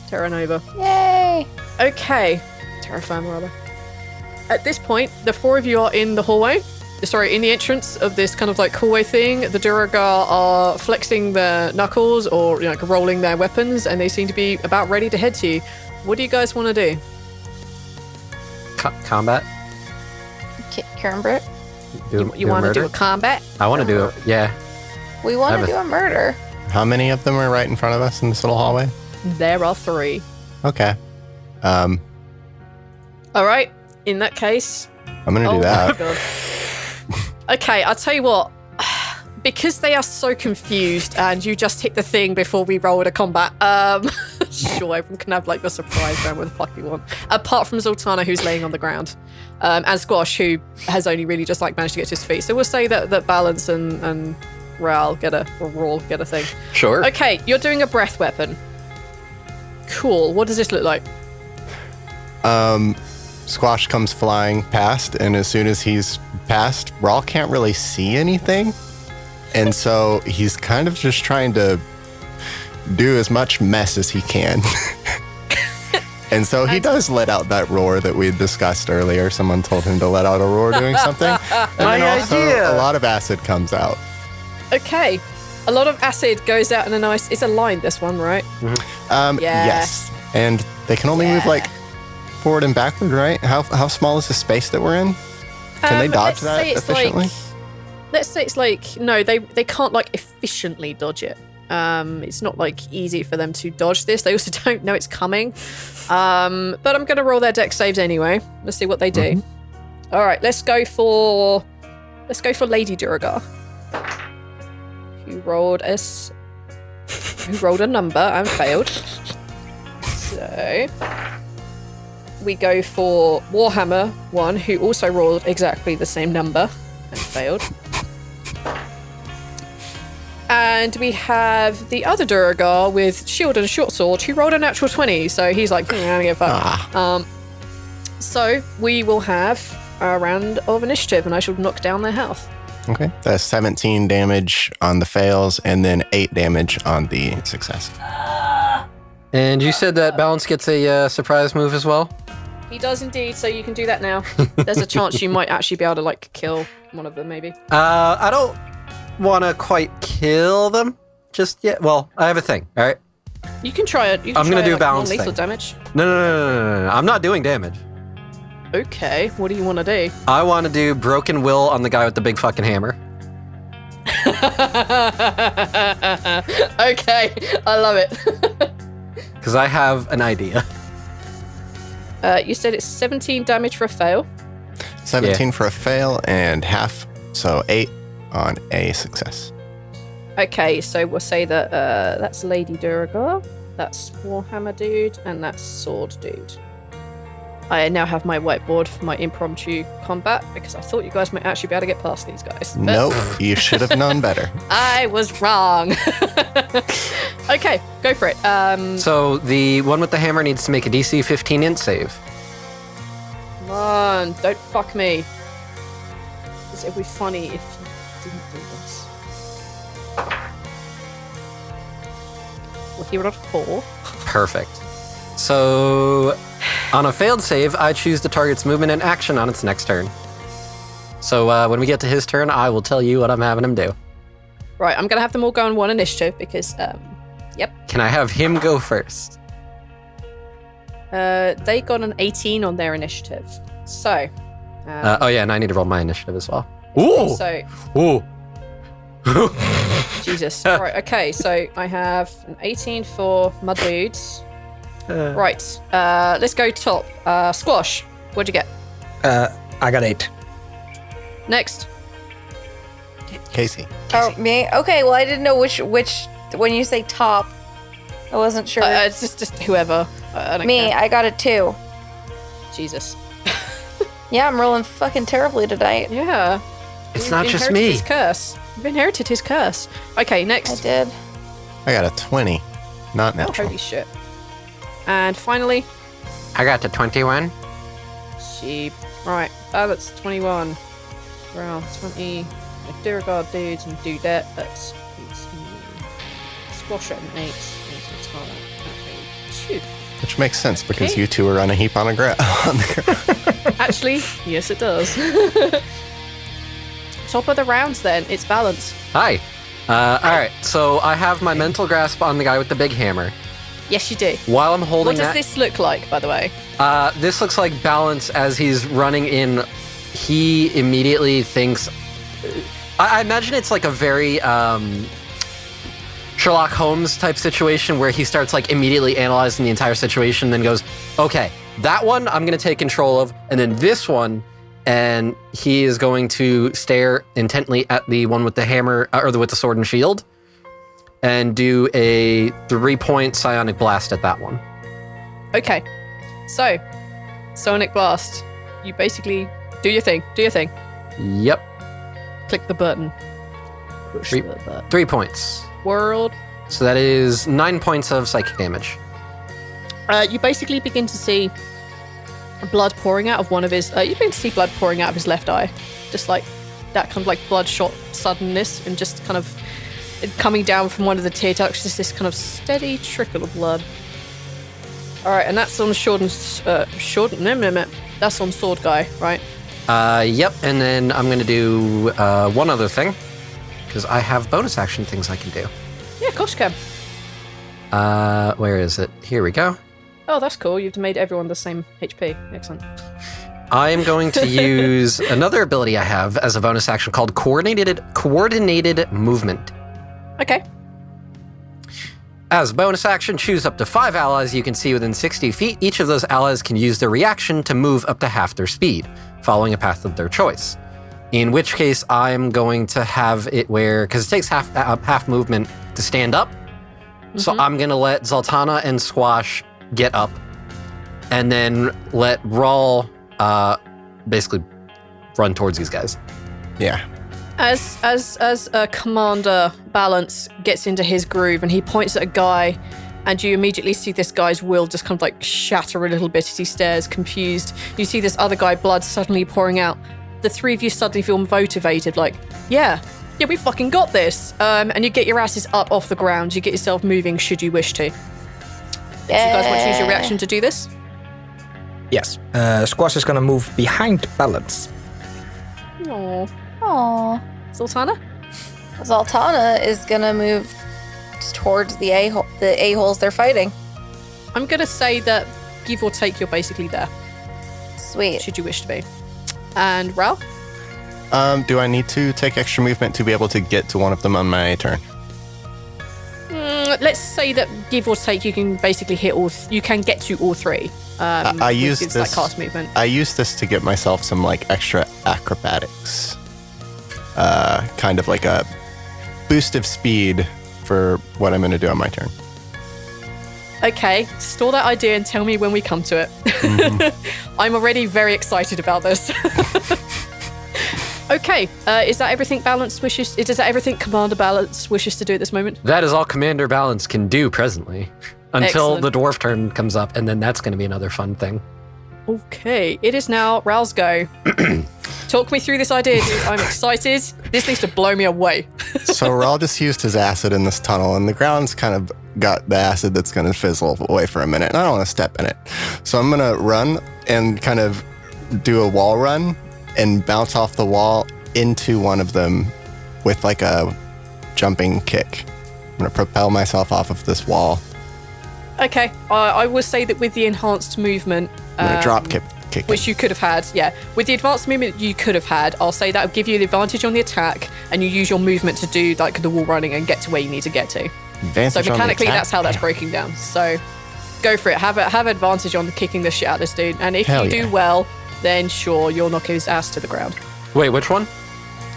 Terra Nova. Yay! Okay. Terra Firma, rather. At this point, the four of you are in the hallway. Sorry, in the entrance of this kind of like hallway thing. The Duragar are flexing their knuckles or like rolling their weapons, and they seem to be about ready to head to you. What do you guys want to do? Combat? Karen You want to do a combat? I want to do it. Yeah. we want I to have do a murder. How many of them are right in front of us in this little hallway? There are three. Okay. All right. In that case, I'm gonna do my that. God. Okay, I'll tell you what. Because they are so confused, and you just hit the thing before we rolled a combat. Sure, everyone can have like the surprise round, what the fuck you want. Apart from Zaltanna, who's laying on the ground, and Squash, who has only really just like managed to get to his feet. So we'll say that Balance and Rhal get a thing. Sure. Okay, you're doing a breath weapon. Cool. What does this look like? Squash comes flying past, and as soon as he's past, Rhal can't really see anything. And so he's kind of just trying to do as much mess as he can. And so he does let out that roar that we had discussed earlier. Someone told him to let out a roar doing something. And then also idea. a lot of acid comes out. Okay. A lot of acid goes out in a nice... It's a line, this one, right? Yeah. Yes. And they can only move like forward and backward, right? How small is the space that we're in? Can they dodge let's that say it's efficiently? Let's say it's like... No, they can't like efficiently dodge it. It's not like easy for them to dodge this. They also don't know it's coming. But I'm going to roll their dex saves anyway. Let's see what they do. All right, let's go for Lady Duragar, who who rolled a number and failed. So we go for Warhammer 1, who also rolled exactly the same number and failed. And we have the other Duragar with shield and short sword, who rolled a natural 20. So he's like, I don't give a fuck. So we will have a round of initiative, and I shall knock down their health. Okay. That's 17 damage on the fails, and then 8 damage on the success. And you said that Balance gets a surprise move as well? He does indeed, so you can do that now. There's a chance you might actually be able to, like, kill one of them, maybe. I don't want to quite kill them just yet. Well, I have a thing, all right? You can try it. I'm going to do like, balance non-lethal thing. damage. No. I'm not doing damage. Okay, what do you want to do? I want to do Broken Will on the guy with the big fucking hammer. Okay, I love it. Because I have an idea. You said it's 17 damage for a fail. 17 for a fail and half, so 8 on a success. Okay, so we'll say that that's Lady Duragar, that's Warhammer Dude, and that's Sword Dude. I now have my whiteboard for my impromptu combat because I thought you guys might actually be able to get past these guys. But Nope, you should have known better. I was wrong. Okay, go for it. So the one with the hammer needs to make a DC 15 int save. Come on, don't fuck me. It would be funny if you didn't do this. Well, he rolled a 4. Perfect. So on a failed save, I choose the target's movement and action on its next turn. So when we get to his turn, I will tell you what I'm having him do. Right, I'm going to have them all go on one initiative because, yep. Can I have him go first? They got an 18 on their initiative. So. Oh yeah, and I need to roll my initiative as well. Ooh! So. Ooh! Jesus. Right, okay, so I have an 18 for my dudes. Right, let's go top. Squash, what'd you get? I got 8. Next. Casey. Oh, me? Okay, well, I didn't know which when you say top, I wasn't sure. It's just whoever. I don't Me, care. I got a 2. Jesus. Yeah, I'm rolling fucking terribly tonight. Yeah. It's You've not just inherited me. His curse. You've inherited his curse. Okay, I next. did. I got a 20. Not Oh, natural. holy shit. And finally, I got to 21. sheep. Right, that's 21. Rhal, 20. Duragar dudes and dudette. That's 18. Squash at an 8. And Zaltanna at a 2. Which makes sense because Okay. you two are on a heap on the ground. Actually, yes, it does. Top of the rounds then. It's balance. Hi. All right, so I have my mental grasp on the guy with the big hammer. Yes, you do. While I'm holding What does that, this look like, by the way? this looks like Balance as he's running in. He immediately thinks. I imagine it's like a very Sherlock Holmes type situation where he starts like immediately analyzing the entire situation, then goes, "Okay, that one I'm going to take control of, and then this one." And he is going to stare intently at the one with the hammer, or with the sword and shield, and do a 3-point psionic blast at that one. Okay. So, Sonic Blast. You basically do your thing. Do your thing. Yep, Click the button. Push Three- the button. 3 points. World. So that is 9 points of psychic damage. You basically begin to see blood pouring out of one of his. You begin to see blood pouring out of his left eye, just like that kind of like bloodshot suddenness, and just kind of coming down from one of the tear ducts, just this kind of steady trickle of blood. All right, and that's on that's on sword guy, right? Yep, and then I'm going to do one other thing, because I have bonus action things I can do. Yeah, gosh, Cam. Where is it? Here we go. Oh, that's cool. You've made everyone the same HP. Excellent. I am going to use another ability I have as a bonus action called Coordinated Movement. Okay. As a bonus action, choose up to 5 allies you can see within 60 feet. Each of those allies can use their reaction to move up to half their speed, following a path of their choice. In which case, I'm going to have it where, because it takes half movement to stand up. So I'm going to let Zaltanna and Squash get up, and then let Rhal basically run towards these guys. Yeah. As Commander Balance gets into his groove and he points at a guy, and you immediately see this guy's will just kind of like shatter a little bit as he stares confused. You see this other guy, blood suddenly pouring out. The three of you suddenly feel motivated, like, yeah, we fucking got this. And you get your asses up off the ground. You get yourself moving should you wish to. Yeah. Do you guys want to use your reaction to do this? Yes. Squash is gonna move behind Balance. Aww. Aww. Zaltanna? Zaltanna is gonna move towards the a-holes they're fighting. I'm going to say that, give or take, you're basically there, Sweet. should you wish to be. And Rhal? Do I need to take extra movement to be able to get to one of them on my turn? Let's say that, give or take, you can basically hit you can get to all three. I use this. this. Like cast movement. I use this to get myself some like extra acrobatics, kind of like a boost of speed for what I'm going to do on my turn. Okay, store that idea and tell me when we come to it. I'm already very excited about this. Okay, is that everything Balance wishes? Is that everything Commander Balance wishes to do at this moment? That is all Commander Balance can do presently, until Excellent. the dwarf turn comes up, and then that's going to be another fun thing. Okay, it is now Rhal's go. Talk me through this idea, dude. I'm excited. This needs to blow me away. So Rhal just used his acid in this tunnel, and the ground's kind of got the acid that's going to fizzle away for a minute, and I don't want to step in it. So I'm going to run and kind of do a wall run and bounce off the wall into one of them with like a jumping kick. I'm going to propel myself off of this wall. Okay, I will say that with the enhanced movement... I'm going to drop kick it. Which you could have had, yeah. With the advanced movement you could have had, I'll say that will give you the advantage on the attack, and you use your movement to do like the wall running and get to where you need to get to. Advantage So mechanically, on the that's how that's attack? breaking down. So go for it. Have advantage on kicking the shit out of this dude, and if Hell you yeah. do well, then sure, you'll knock his ass to the ground. Wait, which one?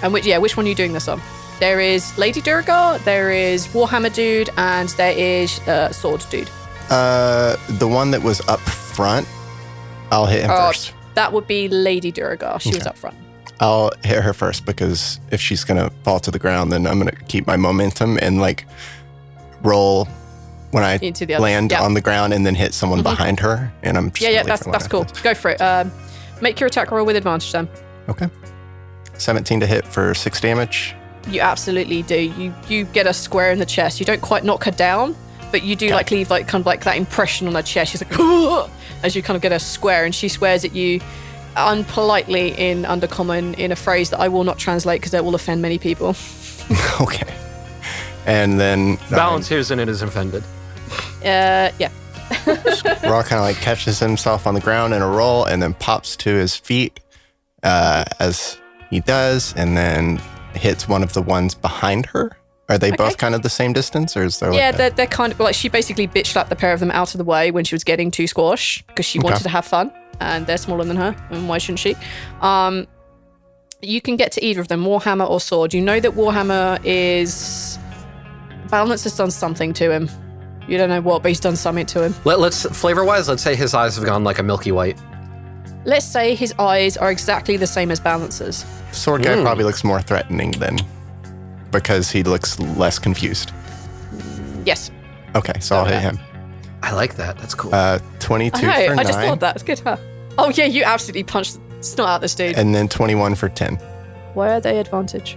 And which one are you doing this on? There is Lady Durgar, there is Warhammer Dude, and there is Sword Dude. The one that was up front, I'll hit him first. That would be Lady Durgar. She was up front. I'll hit her first because if she's going to fall to the ground, then I'm going to keep my momentum and like roll when I Into the other- land yeah. on the ground and then hit someone behind her. And I'm just Yeah, gonna leave her that's like cool. this. Go for it. Make your attack roll with advantage then. Okay. 17 to hit for 6 damage. You absolutely do. You get a square in the chest. You don't quite knock her down, but you do like leave like kind of like that impression on her chest. She's like, "Ugh," as you kind of get a square, and she swears at you unpolitely in Undercommon in a phrase that I will not translate because it will offend many people. Okay. And then Balance hears and it is offended. Yeah. Raw kind of like catches himself on the ground in a roll and then pops to his feet as he does, and then hits one of the ones behind her. Are they both kind of the same distance, or is there? Yeah, like they're kind of like, she basically bitch slapped the pair of them out of the way when she was getting to squash because she wanted to have fun, and they're smaller than her, and why shouldn't she? You can get to either of them, Warhammer or Sword. You know that Warhammer is... Balance has done something to him. You don't know what, but he's done something to him. Let's flavor-wise, let's say his eyes have gone like a milky white. Let's say his eyes are exactly the same as Balance's. Sword guy probably looks more threatening then, because he looks less confused. Yes. Okay, so I'll hit him. I like that. That's cool. 22 I know, for 9. I just thought that. It's good, huh? Oh yeah, you absolutely punched the snot out this dude. And then 21 for 10. Why are they advantage?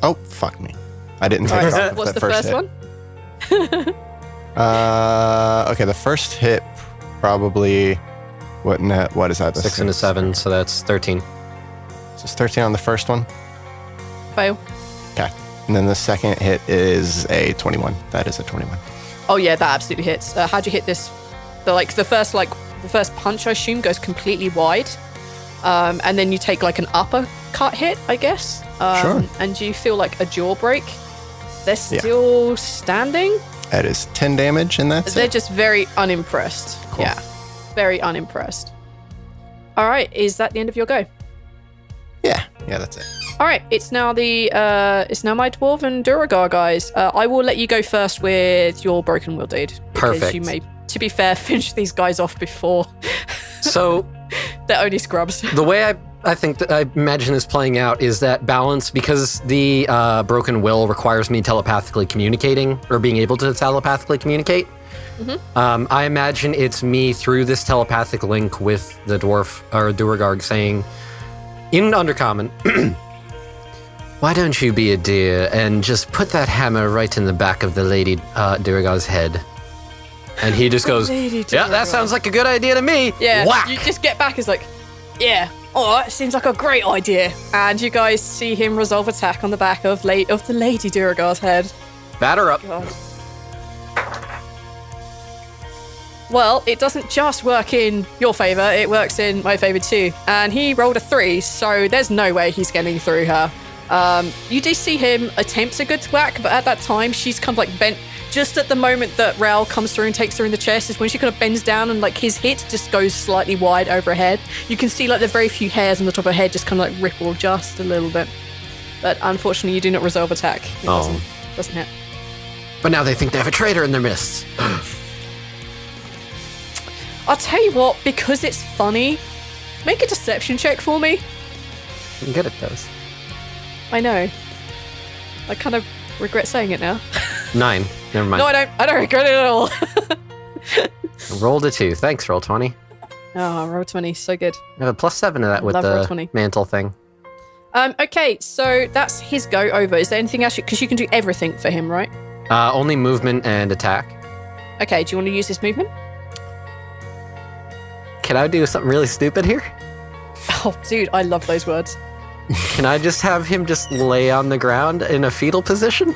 Oh, fuck me. I didn't take Right, it off of what's that the first hit. one? Okay, the first hit probably... What is that? 6 and a 7, so that's 13. So it's 13 on the first one. Fail. Okay. And then the second hit is a 21. That is a 21. Oh yeah, that absolutely hits. How'd you hit this? The first punch, I assume, goes completely wide, and then you take like an uppercut hit, I guess. Sure. And you feel like a jaw break. They're still standing. That is 10 damage, and that's They're it. just very unimpressed. Cool. Yeah, very unimpressed. All right, is that the end of your go? Yeah, that's it. All right, it's now my dwarven Duragar guys. I will let you go first with your broken wheel, dude. Because Perfect. you may, to be fair, finish these guys off before So they're only scrubs. the way I think that I imagine this playing out is that balance, because the broken will requires me telepathically communicating or being able to telepathically communicate. I imagine it's me through this telepathic link with the dwarf or Duragar saying in Undercommon, why don't you be a dear and just put that hammer right in the back of the lady Duragar's head? And he just goes, yeah, that sounds like a good idea to me. Yeah, Whack! you just get back. It's like, yeah, all right, seems like a great idea. And you guys see him resolve attack on the back of the lady Duragar's head. Batter up. God. Well, it doesn't just work in your favor, it works in my favor too. And he rolled a 3, so there's no way he's getting through her. You do see him attempt a good whack, but at that time, she's kind of like bent. Just at the moment that Rhal comes through and takes her in the chest is when she kind of bends down and like his hit just goes slightly wide over her head. You can see like the very few hairs on the top of her head just kind of like ripple just a little bit. But unfortunately, you do not resolve attack. It doesn't hit. But now they think they have a traitor in their midst. I'll tell you what, because it's funny, make a deception check for me. I'm good at those. I know. I kind of regret saying it now. 9. Never mind. No, I don't regret it at all. Rolled a 2. Thanks, Roll20. Oh, roll 20, so good. I have a +7 to that with Love the Roll20. mantle thing. Okay, so that's his go over. Is there anything else? Because you can do everything for him, right? Only movement and attack. Okay, do you want to use his movement? Can I do something really stupid here? Oh, dude, I love those words. Can I just have him just lay on the ground in a fetal position?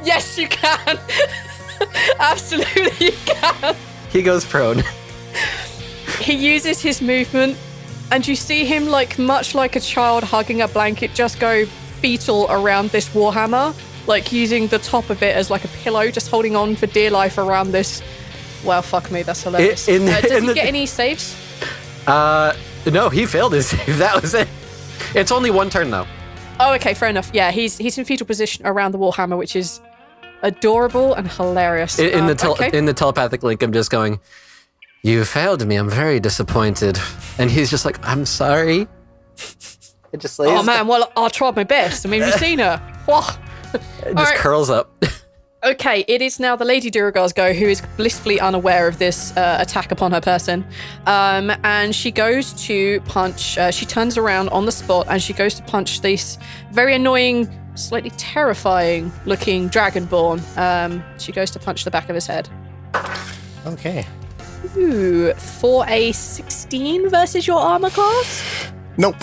Yes, you can. Absolutely, you can. He goes prone. He uses his movement, and you see him, like much like a child hugging a blanket, just go fetal around this warhammer, like using the top of it as like a pillow, just holding on for dear life around this. Well, fuck me, that's hilarious. Does he get any saves? No, he failed his save. That was it. It's only one turn though. Oh, okay, fair enough. Yeah, he's in fetal position around the warhammer, which is adorable and hilarious. In the telepathic link, I'm just going, you failed me. I'm very disappointed. And he's just like, I'm sorry. It just lays oh man, well, I tried my best. I mean, you've seen her. It just curls up. Okay, it is now the Lady Duragar's go, who is blissfully unaware of this attack upon her person. And she goes to punch, she turns around on the spot and she goes to punch this very annoying, slightly terrifying looking dragonborn. She goes to punch the back of his head. Okay. Ooh, for a 16 versus your armor class? Nope.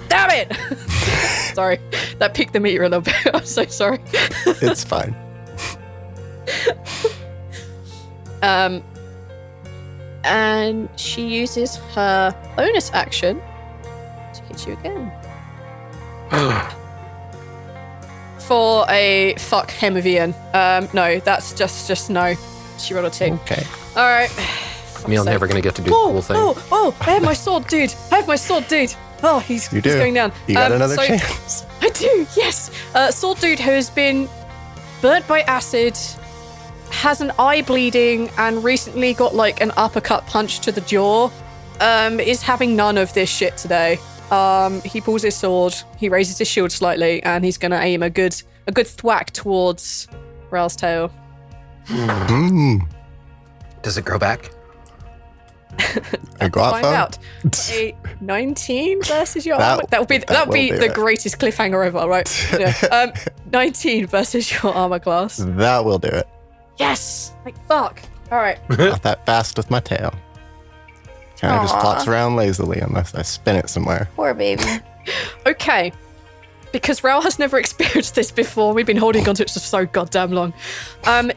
Damn it! Sorry, that piqued the meter a little bit. I'm so sorry. It's fine. And she uses her bonus action to hit you again. For a fuck hem of Ian. No, that's just no. She rolled a 2. Okay. All right. Neil's never going to get to do the cool thing. Oh, I have my sword, dude. Oh, he's going down. You got another chance. I do, yes. Sword dude has been burnt by acid, has an eye bleeding, and recently got like an uppercut punch to the jaw. Is having none of this shit today. He pulls his sword, he raises his shield slightly, and he's gonna aim a good thwack towards Rhal's tail. Does it grow back? I go Find out. A 19 versus your armor. That would be the greatest cliffhanger ever, right? Yeah. 19 versus your armor class. That will do it. Yes. Like fuck. All right. Not that fast with my tail. Kind of just flops around lazily unless I spin it somewhere. Poor baby. Okay. Because Rhal has never experienced this before. We've been holding onto it for so goddamn long.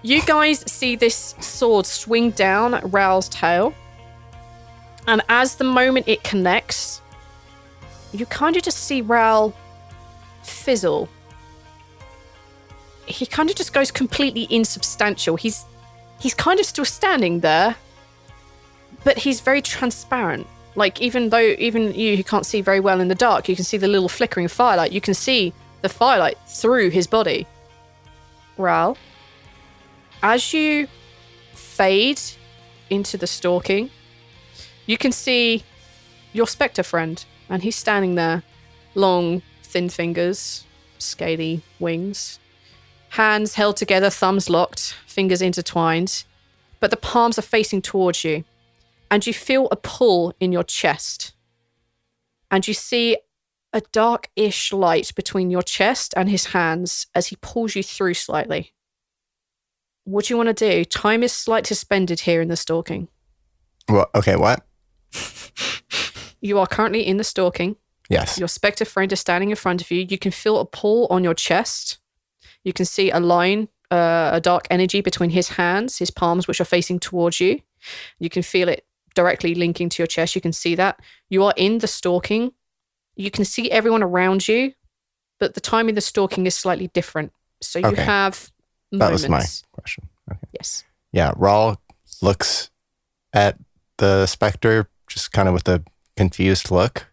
You guys see this sword swing down Rhal's tail. And as the moment it connects, you kind of just see Rhal fizzle. He kind of just goes completely insubstantial. He's kind of still standing there, but he's very transparent. Like, even you who can't see very well in the dark, you can see the little flickering firelight. You can see the firelight through his body. Rhal, as you fade into the stalking, you can see your spectre friend, and he's standing there. Long, thin fingers, scaly wings, hands held together, thumbs locked, fingers intertwined, but the palms are facing towards you. And you feel a pull in your chest. And you see a dark-ish light between your chest and his hands as he pulls you through slightly. What do you want to do? Time is slightly suspended here in the stalking. Well, okay, what? You are currently in the stalking. Yes. Your spectre friend is standing in front of you. You can feel a pull on your chest. You can see a line, a dark energy between his hands, his palms, which are facing towards you. You can feel it directly linking to your chest. You can see that. You are in the stalking. You can see everyone around you, but the time in the stalking is slightly different. So you have moments. That was my question. Okay. Yes. Yeah, Rhal looks at the specter just kind of with a confused look.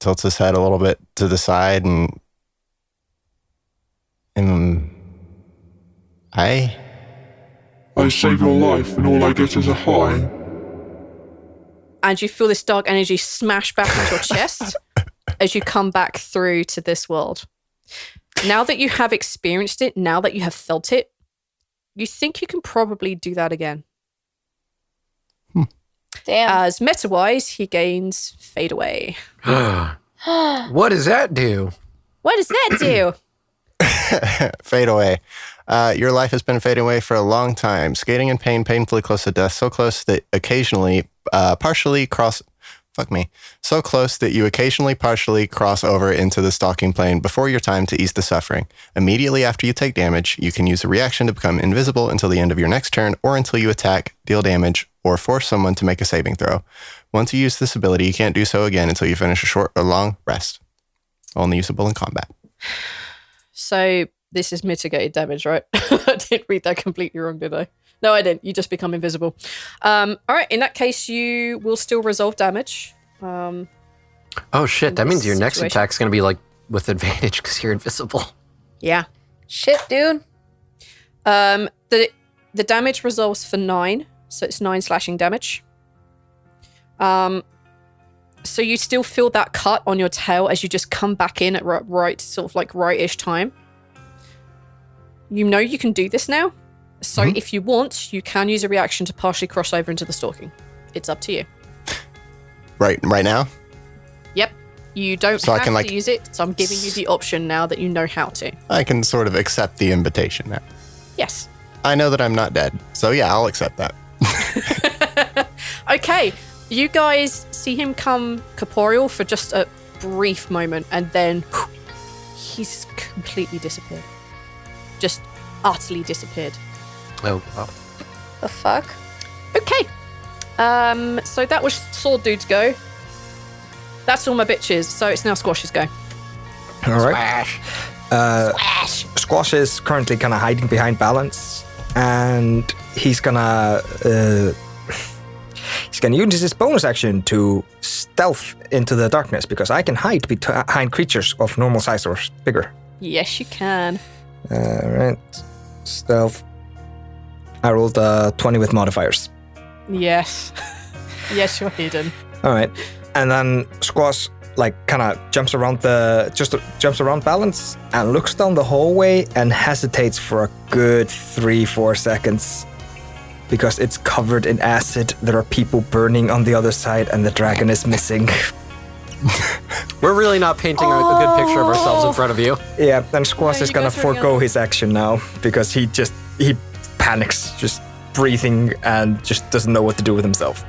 Tilts his head a little bit to the side and I save your life and all I get is a high. And you feel this dark energy smash back into your chest as you come back through to this world. Now that you have experienced it, now that you have felt it, you think you can probably do that again. Damn. As meta-wise, he gains Fade Away. What does that do? What does that do? Fade away. Your life has been fading away for a long time. Skating in pain, painfully close to death, so close that so close that you occasionally partially cross over into the stalking plane before your time to ease the suffering. Immediately after you take damage, you can use a reaction to become invisible until the end of your next turn, or until you attack, deal damage, or force someone to make a saving throw. Once you use this ability, you can't do so again until you finish a short or long rest. Only usable in combat. So this is mitigated damage, right? I didn't read that completely wrong, did I? No, I didn't. You just become invisible. All right. In that case, you will still resolve damage. Oh shit! That means your next attack's gonna be like with advantage because you're invisible. Yeah. Shit, dude. The damage resolves for 9, so it's 9 slashing damage. So you still feel that cut on your tail as you just come back in at right-ish time. You know you can do this now. So if you want, you can use a reaction to partially cross over into the stalking. It's up to you. Right now? Yep. You don't have to use it, so I'm giving you the option now that you know how to. I can sort of accept the invitation now. Yes. I know that I'm not dead, so yeah, I'll accept that. Okay. You guys see him come corporeal for just a brief moment, and then he's completely disappeared. Just utterly disappeared. Oh, wow. The fuck? Okay. So that was Sword Dude's go. That's all my bitches. So it's now Squash's go. All right. Squash. Squash is currently kind of hiding behind Balance, and he's gonna use his bonus action to stealth into the darkness because I can hide behind creatures of normal size or bigger. Yes, you can. All right. Stealth. I rolled 20 with modifiers. Yes. Yes, you're hidden. All right. And then Squash kind of jumps around Balance and looks down the hallway and hesitates for a good 3-4 seconds because it's covered in acid. There are people burning on the other side and the dragon is missing. We're really not painting a good picture of ourselves in front of you. Yeah, and Squash is gonna forego his action now because he panics, just breathing and just doesn't know what to do with himself.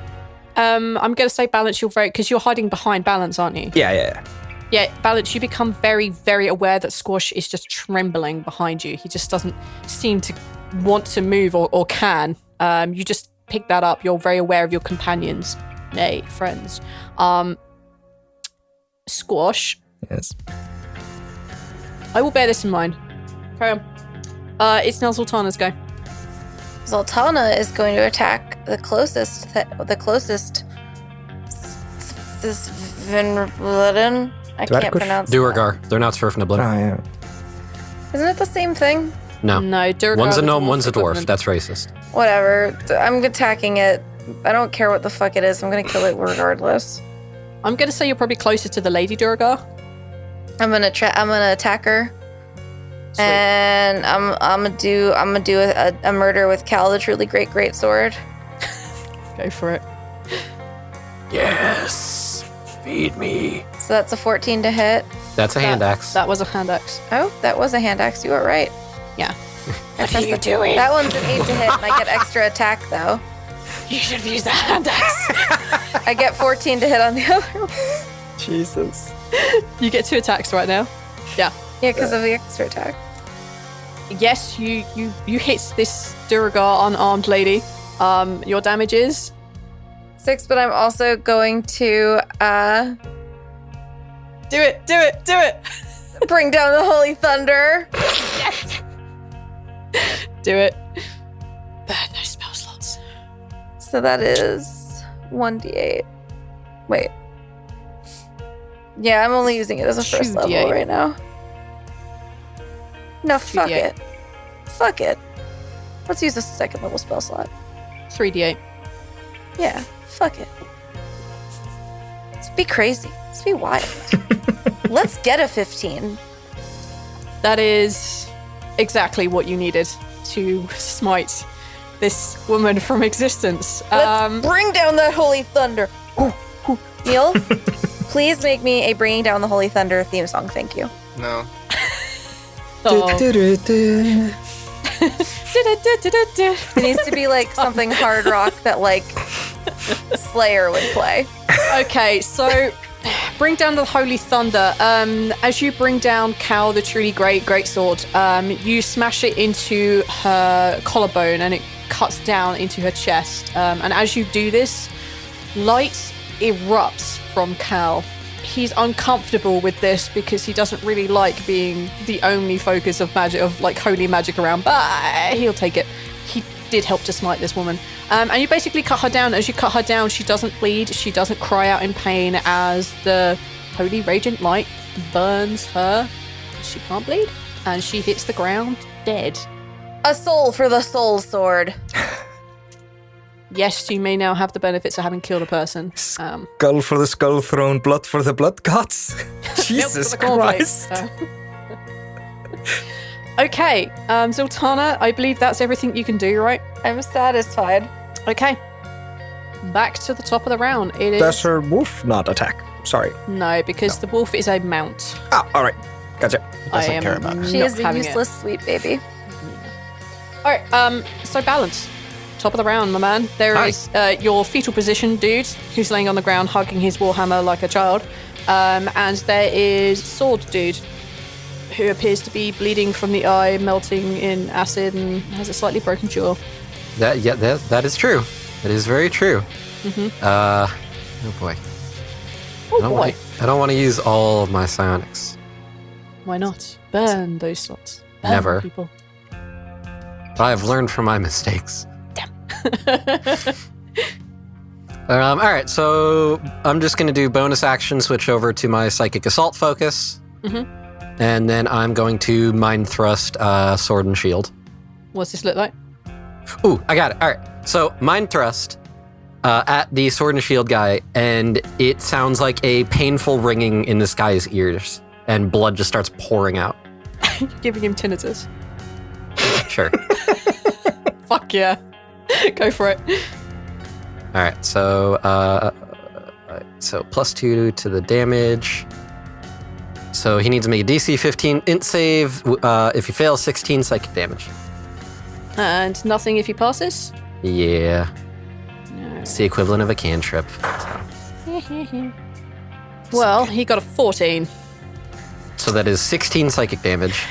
I'm gonna say Balance, because you're hiding behind Balance, aren't you? Yeah. Yeah, Balance, you become very, very aware that Squash is just trembling behind you. He just doesn't seem to want to move or can. You just pick that up. You're very aware of your companions, nay, friends. Squash. Yes. I will bear this in mind. Carry on. It's now Zaltanna's go. Zaltanna is going to attack the closest this Vinbluden? I can't Dwergur? pronounce Duergar. They're not Sverfnablin. Oh, yeah. that. Isn't it the same thing? No. No, Duergar. One's a the gnome, one's a dwarf. equivalent. That's racist. Whatever. I'm attacking it. I don't care what the fuck it is. I'm gonna kill it regardless. I'm gonna say you're probably closer to the Lady Duergar. I'm gonna attack her. Sweet. And I'm gonna do a murder with Cal, the truly great sword. Go for it. Yes. Feed me. So that's a 14 to hit. That's a hand axe. That was a hand axe. Oh, that was a hand axe. You were right. Yeah. What are you doing? That one's an 8 to hit, and I get extra attack though. You should have used the hand axe. I get 14 to hit on the other one. Jesus. You get 2 attacks right now. Yeah. Yeah, because of the extra attack. Yes, you hit this Duergar unarmed lady. Your damage is 6, but I'm also going to do it. bring down the holy thunder. Do it. Burn those spell slots. So that is 1d8. Wait. Yeah, I'm only using it as a first 2d8. level right now. No, fuck 2d8. it. Fuck it. Let's use a second level spell slot. 3d8. Yeah, fuck it. Let's be crazy. Let's be wild. Let's get a 15. That is exactly what you needed to smite this woman from existence. Let's bring down that holy thunder. Neil, please make me a Bringing Down the Holy Thunder theme song. Thank you. No. Oh. It needs to be like something hard rock that like Slayer would play. Okay, so bring down the holy thunder. As you bring down Cal, the truly great sword, you smash it into her collarbone and it cuts down into her chest. And as you do this, light erupts from Cal. He's uncomfortable with this because he doesn't really like being the only focus of magic, of like holy magic around, but he'll take it. He did help to smite this woman. And you basically cut her down. As you cut her down, she doesn't bleed. She doesn't cry out in pain as the holy radiant light burns her. She can't bleed. And she hits the ground dead. A soul for the soul sword. Yes, you may now have the benefits of having killed a person. Skull for the skull throne, blood for the blood gods. Jesus Milk for the Christ. Okay, Zaltanna, I believe that's everything you can do, right? I'm satisfied. Okay. Back to the top of the round. It is... Does her wolf not attack? Sorry. No, because the wolf is a mount. Ah, all right. Gotcha. I Doesn't am care about her. She not is a having useless sweet baby. All right, so balance. Top of the round, my man. There Hi. is your fetal position dude who's laying on the ground hugging his warhammer like a child. And there is sword dude who appears to be bleeding from the eye, melting in acid, and has a slightly broken jaw. That is true. That is very true. Oh boy. Oh boy. I don't want to use all of my psionics. Why not? Burn those slots. Burn Never. people. But I've learned from my mistakes. All right, so I'm just going to do bonus action, switch over to my psychic assault focus, and then I'm going to mind thrust sword and shield. What's this look like? Ooh, I got it. All right, so mind thrust at the sword and shield guy, and it sounds like a painful ringing in this guy's ears, and blood just starts pouring out. Giving him tinnitus. Sure. Fuck yeah. Go for it. All right, so +2 to the damage. So he needs to make a DC 15 int save. If he fails, 16 psychic damage. And nothing if he passes? Yeah, No. it's the equivalent of a cantrip. Well, he got a 14. So that is 16 psychic damage.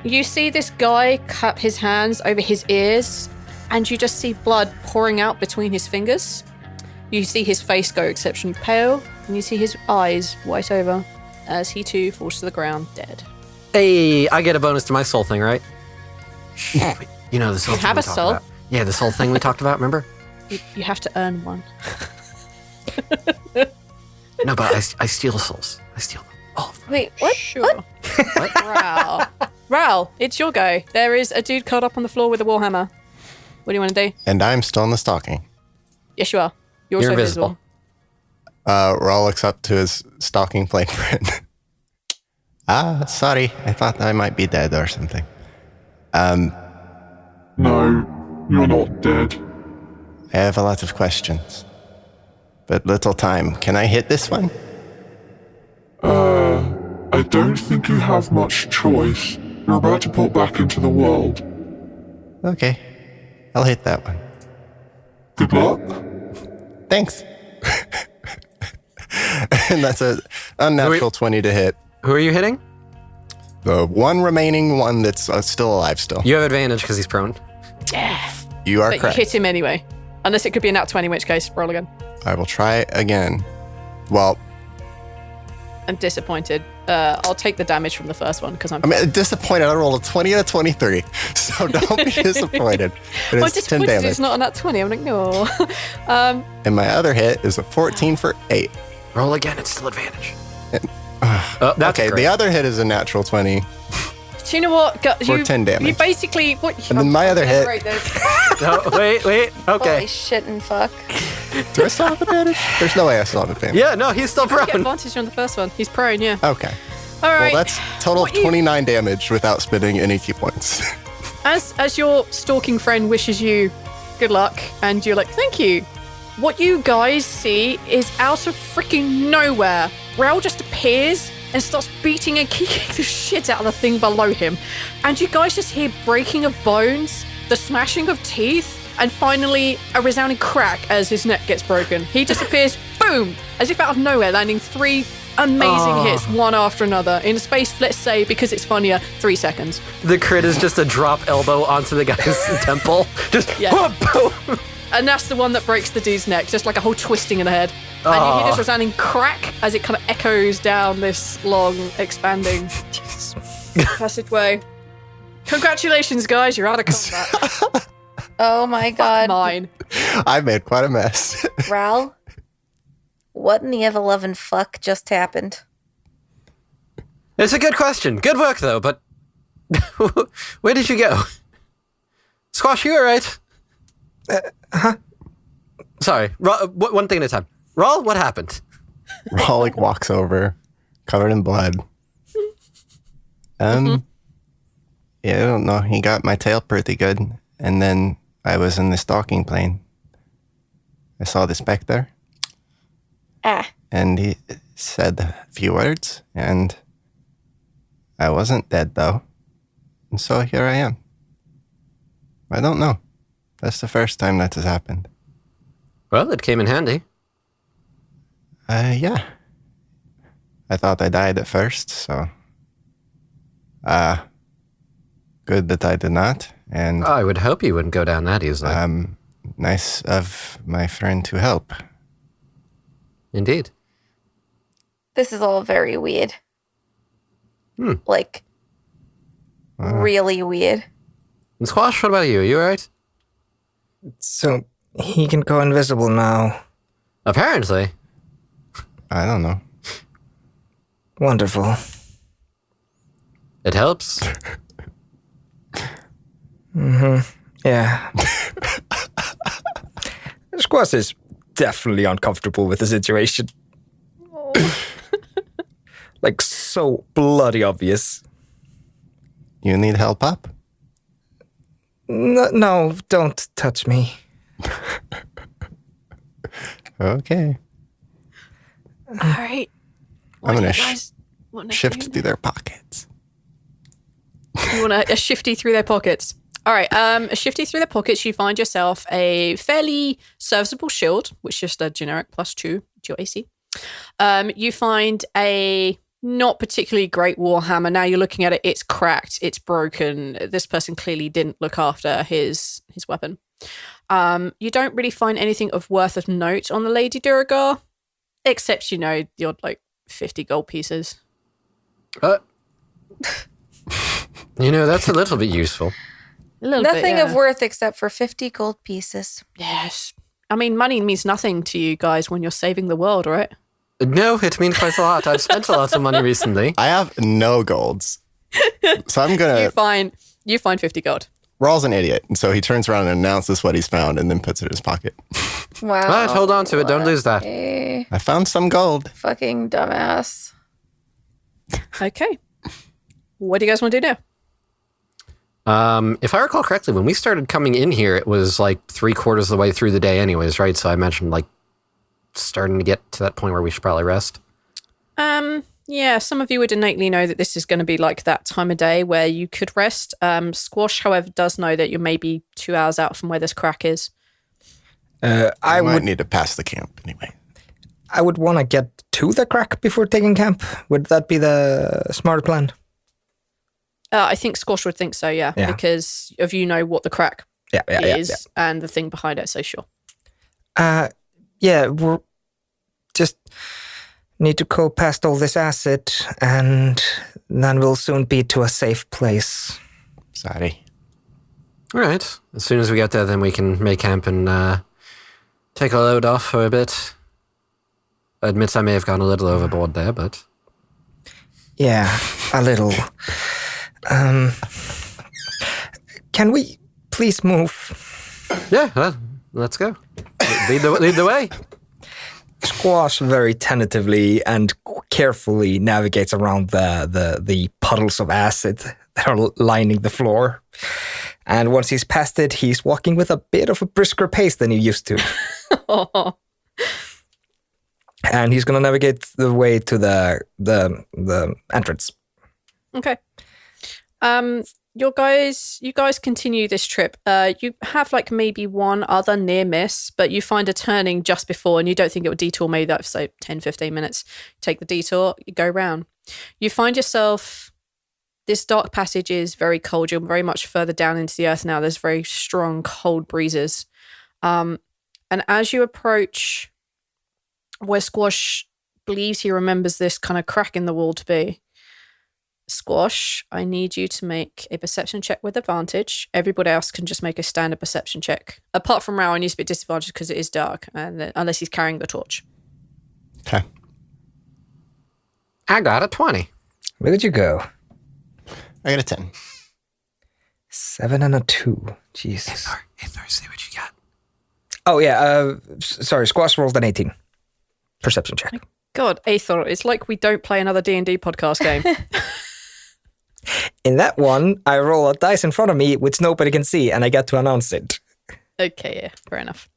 You see this guy cup his hands over his ears, and you just see blood pouring out between his fingers. You see his face go exceptionally pale, and you see his eyes white over as he too falls to the ground dead. Hey, I get a bonus to my soul thing, right? You know this whole You thing have we a talked soul? about. Yeah, this whole thing we talked about, remember? You have to earn one. No, but I steal souls. I steal them. All of them. Wait, what? Sure. Rhal. Rhal, it's your go. There is a dude curled up on the floor with a warhammer. What do you want to do? And I'm still in the stalking. Yes, you are. You're You're also invisible. Rhal looks up to his stalking plane friend. Sorry. I thought I might be dead or something. No, you're not dead. I have a lot of questions, but little time. Can I hit this one? I don't think you have much choice. You're about to pop back into the world. Okay. I'll hit that one. Good luck. Thanks. And that's a unnatural 20 to hit. Who are you hitting? The one remaining one that's still alive still. You have advantage because he's prone. Yeah. You are But correct. you hit him anyway. Unless it could be a nat 20, in which case, roll again. I will try again. Well, I'm disappointed. I'll take the damage from the first one because I'm disappointed. I rolled a 20 and a 23. So don't be disappointed. But I'm it's 10 disappointed damage. it's not a nat 20. I'm like, no. And my other hit is a 14 for 8. Roll again. It's still advantage. That's okay, the other hit is a natural 20. Do you know what? For 10 damage. You basically... What, And then my other hit- Right, No, wait. Okay. Holy shit and fuck. Do I still have advantage? There's no way I still have advantage. Yeah, no, he's still you get prone. advantage on the first one. He's prone, yeah. Okay. All right. Well, that's total of 29 damage without spending any key points. As your stalking friend wishes you good luck, and you're like, thank you. What you guys see is out of freaking nowhere. Rhal just appears and starts beating and kicking the shit out of the thing below him. And you guys just hear breaking of bones, the smashing of teeth, and finally a resounding crack as his neck gets broken. He just appears, boom, as if out of nowhere, landing 3 amazing hits, one after another, in a space, let's say, because it's funnier, 3 seconds. The crit is just a drop elbow onto the guy's temple. Just Yeah. boom. And that's the one that breaks the dude's neck, just like a whole twisting in the head. And you hear this resounding crack as it kind of echoes down this long, expanding passageway. Congratulations, guys, you're out of combat. Oh my god. Mine. I made quite a mess. Rhal, what in the ever-loving fuck just happened? It's a good question. Good work, though, but where did you go? Squash, you all right? Sorry. One thing at a time. Rhal, what happened? Rhal like walks over, covered in blood. Yeah, I don't know. He got my tail pretty good, and then I was in the stalking plane. I saw the specter, and he said a few words, and I wasn't dead though, and so here I am. I don't know. That's the first time that has happened. Well, it came in handy. Yeah. I thought I died at first, so... good that I did not, and... I would hope you wouldn't go down that easily. Nice of my friend to help. Indeed. This is all very weird. Like, really weird. And Squash, what about you? You all right? So he can go invisible now. Apparently. I don't know. Wonderful. It helps. Yeah. Squash is definitely uncomfortable with the situation. Like, so bloody obvious. You need help up? No, don't touch me. Okay. All right. I'm gonna wanna shift do through their pockets. You want a shifty through their pockets. All right, a shifty through their pockets, you find yourself a fairly serviceable shield, which is just a generic +2 to your AC. You find a not particularly great warhammer. Now you're looking at it, it's cracked, it's broken. This person clearly didn't look after his weapon. You don't really find anything of worth of note on the Lady Duragar, except, the odd, 50 gold pieces. That's a little bit useful. A little Nothing bit, yeah. of worth except for 50 gold pieces. Yes. I mean, money means nothing to you guys when you're saving the world, right? No, it means quite a lot. I've spent a lot of money recently. I have no golds. So I'm going to... You find 50 gold. Rhal's an idiot, and so he turns around and announces what he's found and then puts it in his pocket. Wow. Right, hold on to it. Don't lose that. I found some gold. Fucking dumbass. Okay. What do you guys want to do now? If I recall correctly, when we started coming in here, it was like 3/4 of the way through the day anyways, right? So I imagine like starting to get to that point where we should probably rest. Yeah, some of you would innately know that this is going to be like that time of day where you could rest. Squash, however, does know that you're maybe 2 hours out from where this crack is. I might need to pass the camp anyway. I would want to get to the crack before taking camp. Would that be the smart plan? I think Squash would think so, yeah. Because of what the crack is and the thing behind it, so sure. We're just need to go past all this acid, and then we'll soon be to a safe place. Sorry. All right. As soon as we get there, then we can make camp and take a load off for a bit. I admit I may have gone a little overboard there, but... Yeah, a little. Can we please move? Yeah, let's go. Lead the way. Squash very tentatively and carefully navigates around the puddles of acid that are lining the floor. And once he's past it, he's walking with a bit of a brisker pace than he used to. And he's going to navigate the way to the entrance. Okay. You guys continue this trip. You have like maybe one other near miss, but you find a turning just before and you don't think it would detour maybe that, say, 10, 15 minutes. Take the detour, you go round. You find yourself, this dark passage is very cold. You're very much further down into the earth now. There's very strong cold breezes. And as you approach where Squash believes he remembers this kind of crack in the wall to be, Squash, I need you to make a perception check with advantage. Everybody else can just make a standard perception check. Apart from Rhal, he needs to be disadvantaged because it is dark, and unless he's carrying the torch. Okay. I got a 20. Where did you go? I got a 10. 7 and a 2. Jesus. Hey, Thor, see what you got. Oh, yeah. Sorry, Squash rolled an 18. Perception check. God, Aethor, it's like we don't play another D&D podcast game. In that one, I roll a dice in front of me, which nobody can see, and I get to announce it. Okay, yeah, fair enough.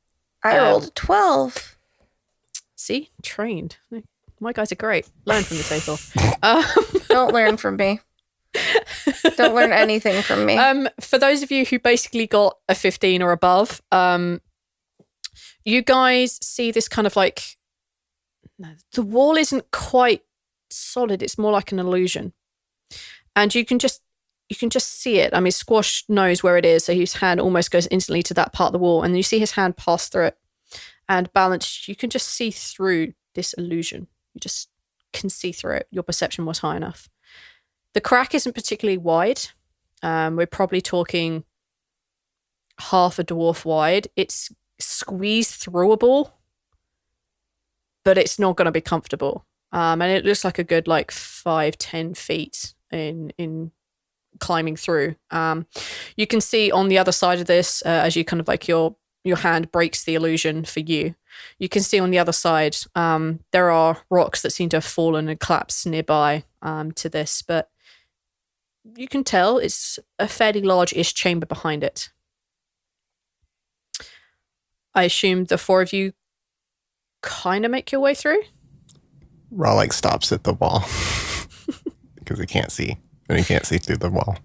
I rolled a 12. See? Trained. My guys are great. Learn from this, Aethor. Don't learn from me. Don't learn anything from me. For those of you who basically got a 15 or above, you guys see this kind of like... No, the wall isn't quite solid. It's more like an illusion. And you can just see it. I mean, Squash knows where it is, so his hand almost goes instantly to that part of the wall, and you see his hand pass through it. And Balance, you can just see through this illusion. You just can see through it. Your perception was high enough. The crack isn't particularly wide. We're probably talking half a dwarf wide. It's squeeze throughable, but it's not going to be comfortable. And it looks like a good 5-10 feet in climbing through. You can see on the other side of this, as you kind of your hand breaks the illusion for you, you can see on the other side there are rocks that seem to have fallen and collapsed nearby to this, but you can tell it's a fairly large-ish chamber behind it. I assume the four of you kind of make your way through? Rhal stops at the wall because he can't see, and he can't see through the wall.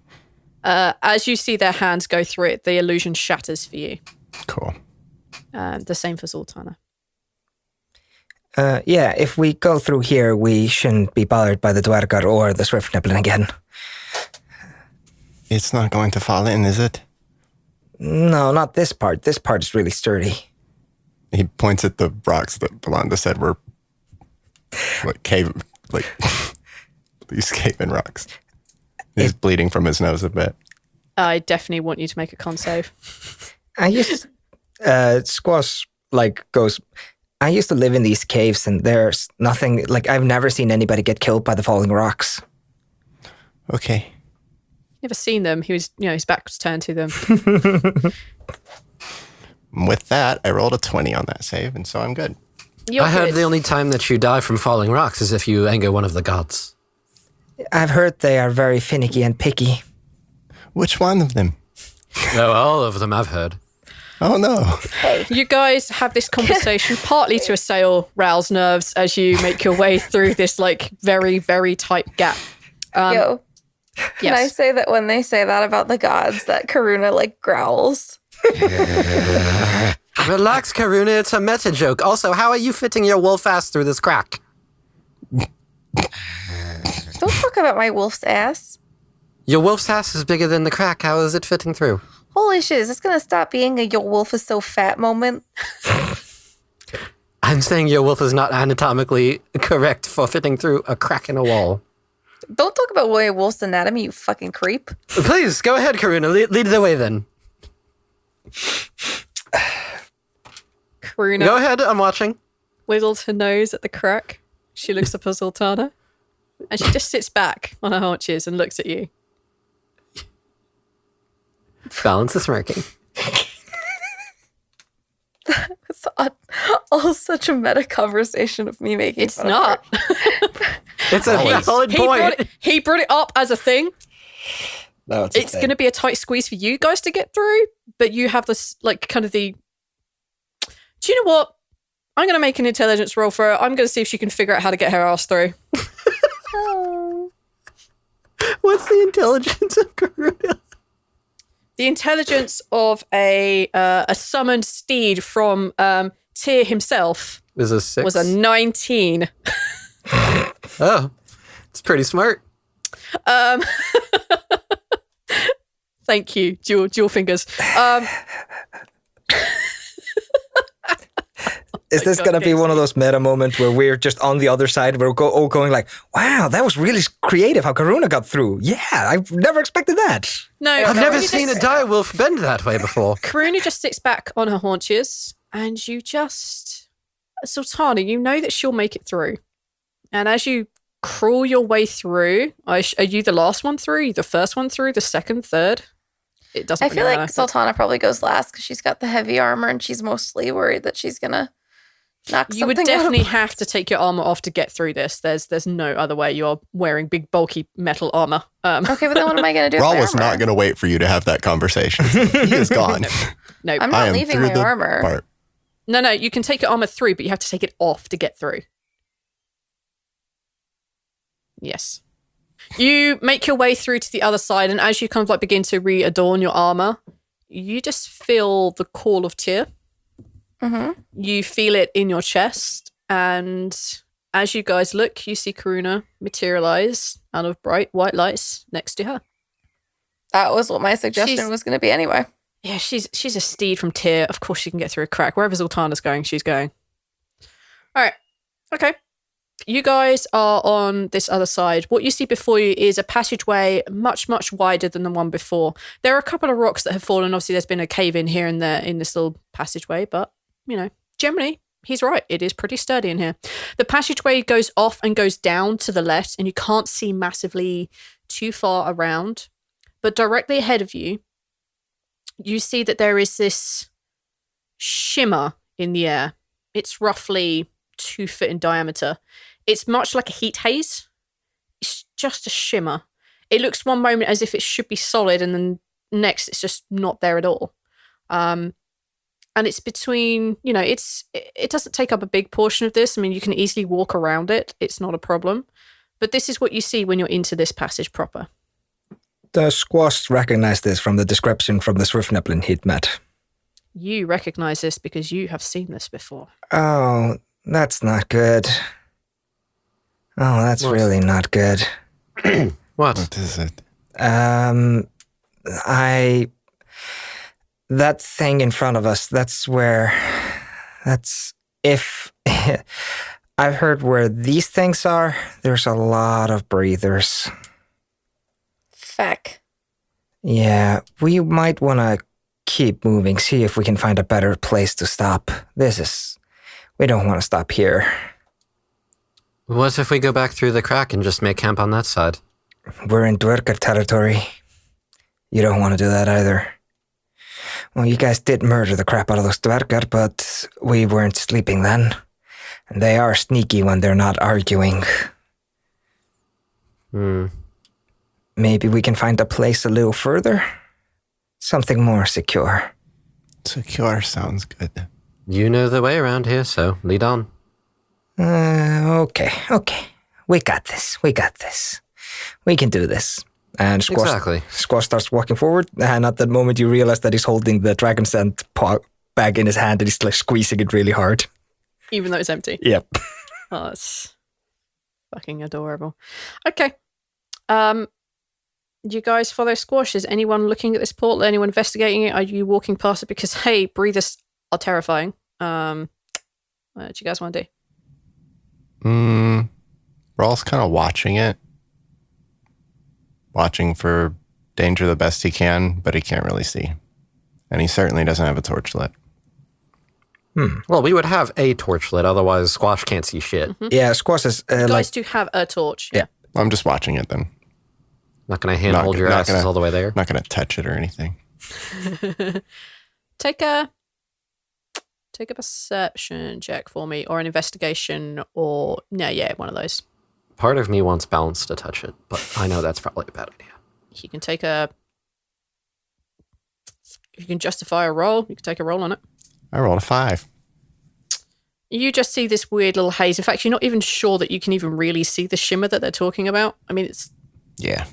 As you see their hands go through it, the illusion shatters for you. Cool. The same for Zaltanna. Yeah, if we go through here, we shouldn't be bothered by the Dwargar or the Swiftniblin again. It's not going to fall in, is it? No, not this part. This part is really sturdy. He points at the rocks that Belanda said were these cave-in rocks. He's bleeding from his nose a bit. I definitely want you to make a con save. I just Squash goes, I used to live in these caves, and there's nothing, like, I've never seen anybody get killed by the falling rocks. Okay. Never seen them. He was, his back was turned to them. With that, I rolled a 20 on that save, and so I'm good. You're I heard good. the only time that you die from falling rocks is if you anger one of the gods. I've heard they are very finicky and picky. Which one of them? No, all of them I've heard. Oh, no. You guys have this conversation partly to assail Rhal's nerves as you make your way through this, like, very, very tight gap. Yo, can I Yes. say that when they say that about the gods, that Karuna, like, growls? Relax, Karuna. It's a meta joke. Also, how are you fitting your wolf ass through this crack? Don't talk about my wolf's ass. Your wolf's ass is bigger than the crack. How is it fitting through? Holy shit, is this gonna stop being a your wolf is so fat moment? I'm saying your wolf is not anatomically correct for fitting through a crack in a wall. Don't talk about my wolf's anatomy, you fucking creep. Please, go ahead, Karuna. Lead the way then. Karuna Go ahead, I'm watching. wiggles her nose at the crack. She looks up at Zaltanna. And she just sits back on her haunches and looks at you. Balance is smirking. It's all such a meta conversation of me making It's fun of not. It's a valid point. He brought it up as a thing. No, It's going to be a tight squeeze for you guys to get through, but you have this, like, kind of the... Do you know what? I'm going to make an intelligence roll for her. I'm going to see if she can figure out how to get her ass through. Oh. What's the intelligence of Karuna? The intelligence of a summoned steed from Tyr himself Is a 6? was a 19. Oh, it's pretty smart. Thank you. Dual fingers. Is this God, going to be Casey. one of those meta moments where we're just on the other side? We're all going like, wow, that was really creative how Karuna got through. Yeah, I've never expected that. No, I've never Karuna seen a just- dire wolf bend that way before. Karuna just sits back on her haunches, and you just... Zaltanna, you know that she'll make it through. And as you crawl your way through, are you the last one through? Are you the first one through? The second, third? It doesn't I really feel like matter. Zaltanna probably goes last because she's got the heavy armor and she's mostly worried that she's gonna knock You would something out of definitely have to take your armor off to get through this. There's no other way. You're wearing big, bulky metal armor. Okay, but then what am I gonna do? with Rhal my was armor? not going to wait for you to have that conversation. He is gone. No, I'm I not am leaving through my the armor. part. no. You can take your armor through, but you have to take it off to get through. Yes. You make your way through to the other side, and as you kind of like begin to re-adorn your armor, you just feel the call of Tyr. Mm-hmm. You feel it in your chest, and as you guys look, you see Karuna materialize out of bright white lights next to her. That was what my suggestion She's- was gonna be anyway. Yeah, she's a steed from Tyr. Of course she can get through a crack. Wherever Zaltanna's going, she's going. All right. Okay. You guys are on this other side. What you see before you is a passageway much, much wider than the one before. There are a couple of rocks that have fallen. Obviously, there's been a cave in here and there in this little passageway, but, generally, he's right. It is pretty sturdy in here. The passageway goes off and goes down to the left, and you can't see massively too far around. But directly ahead of you, you see that there is this shimmer in the air. It's roughly 2 foot in diameter. It's much like a heat haze. It's just a shimmer. It looks one moment as if it should be solid, and then next it's just not there at all. And it's between, it doesn't take up a big portion of this. I mean, you can easily walk around it. It's not a problem. But this is what you see when you're into this passage proper. Does Squash recognize this from the description from the Swiftniplin heat mat? You recognize this because you have seen this before. Oh, that's not good. Oh, that's What? really not good. What? What is it? That thing in front of us, if I've heard where these things are, there's a lot of breathers. Feck. Yeah, we might want to keep moving, see if we can find a better place to stop. We don't want to stop here. What if we go back through the crack and just make camp on that side? We're in Dwergar territory. You don't want to do that either. Well, you guys did murder the crap out of those Dwergar, but we weren't sleeping then. And they are sneaky when they're not arguing. Maybe we can find a place a little further? Something more secure. Secure sounds good. You know the way around here, so lead on. Okay. We got this. We can do this. And Squash starts walking forward, and at that moment you realize that he's holding the dragon scent bag in his hand and he's like squeezing it really hard. Even though it's empty. Yep. Oh, that's fucking adorable. Okay. You guys follow Squash? Is anyone looking at this portal? Anyone investigating it? Are you walking past it? Because, hey, breathers are terrifying. What do you guys want to do? Rhal's kind of watching it. Watching for danger the best he can, but he can't really see. And he certainly doesn't have a torch lit. Well, we would have a torch lit, otherwise Squash can't see shit. Mm-hmm. Yeah, Squash is You guys do have a torch. Yeah. I'm just watching it then. Not going to handhold your asses all the way there. Not going to touch it or anything. Take a perception check for me, or an investigation, or one of those. Part of me wants Balance to touch it, but I know that's probably a bad idea. You can take you can justify a roll. You can take a roll on it. I rolled a 5. You just see this weird little haze. In fact, you're not even sure that you can even really see the shimmer that they're talking about. I mean, it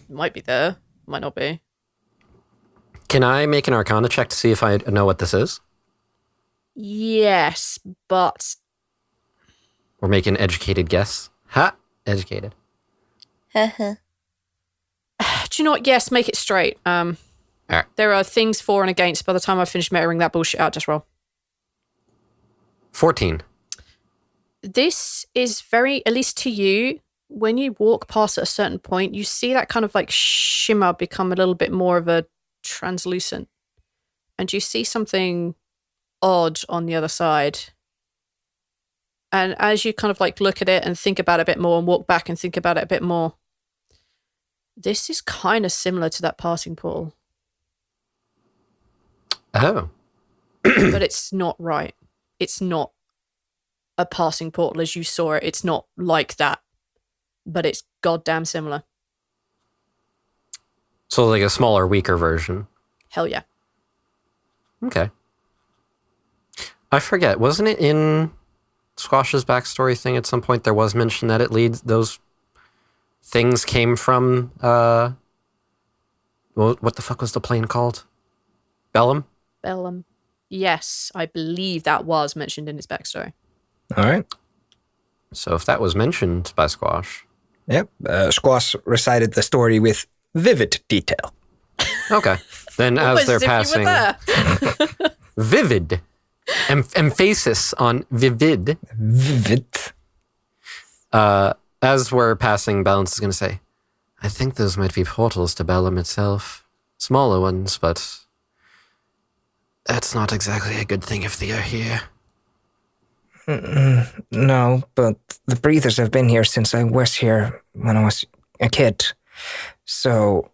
might be there, might not be. Can I make an Arcana check to see if I know what this is? Yes, but... Or make an educated guess? Ha! Educated. Do you know what? Yes, make it straight. All right. There are things for and against. By the time I finish measuring that bullshit out, just roll. 14. This is very, at least to you, when you walk past at a certain point, you see that kind of like shimmer become a little bit more of a translucent. And you see something odd on the other side. And as you kind of like look at it and think about it a bit more and walk back and think about it a bit more, this is kind of similar to that passing portal. Oh. But it's not right. It's not a passing portal as you saw it. It's not like that. But it's goddamn similar. So like a smaller, weaker version. Hell yeah. Okay. I forget, wasn't it in Squash's backstory thing at some point there was mention that those things came from, what the fuck was the plane called? Bellum? Bellum. Yes, I believe that was mentioned in his backstory. All right. So if that was mentioned by Squash. Yep. Squash recited the story with vivid detail. Okay. Then as they're passing... Vivid. Emphasis on vivid. Vivid. As we're passing, Balance is going to say, I think those might be portals to Bellum itself. Smaller ones, but that's not exactly a good thing if they are here. No, but the breathers have been here since I was here when I was a kid. So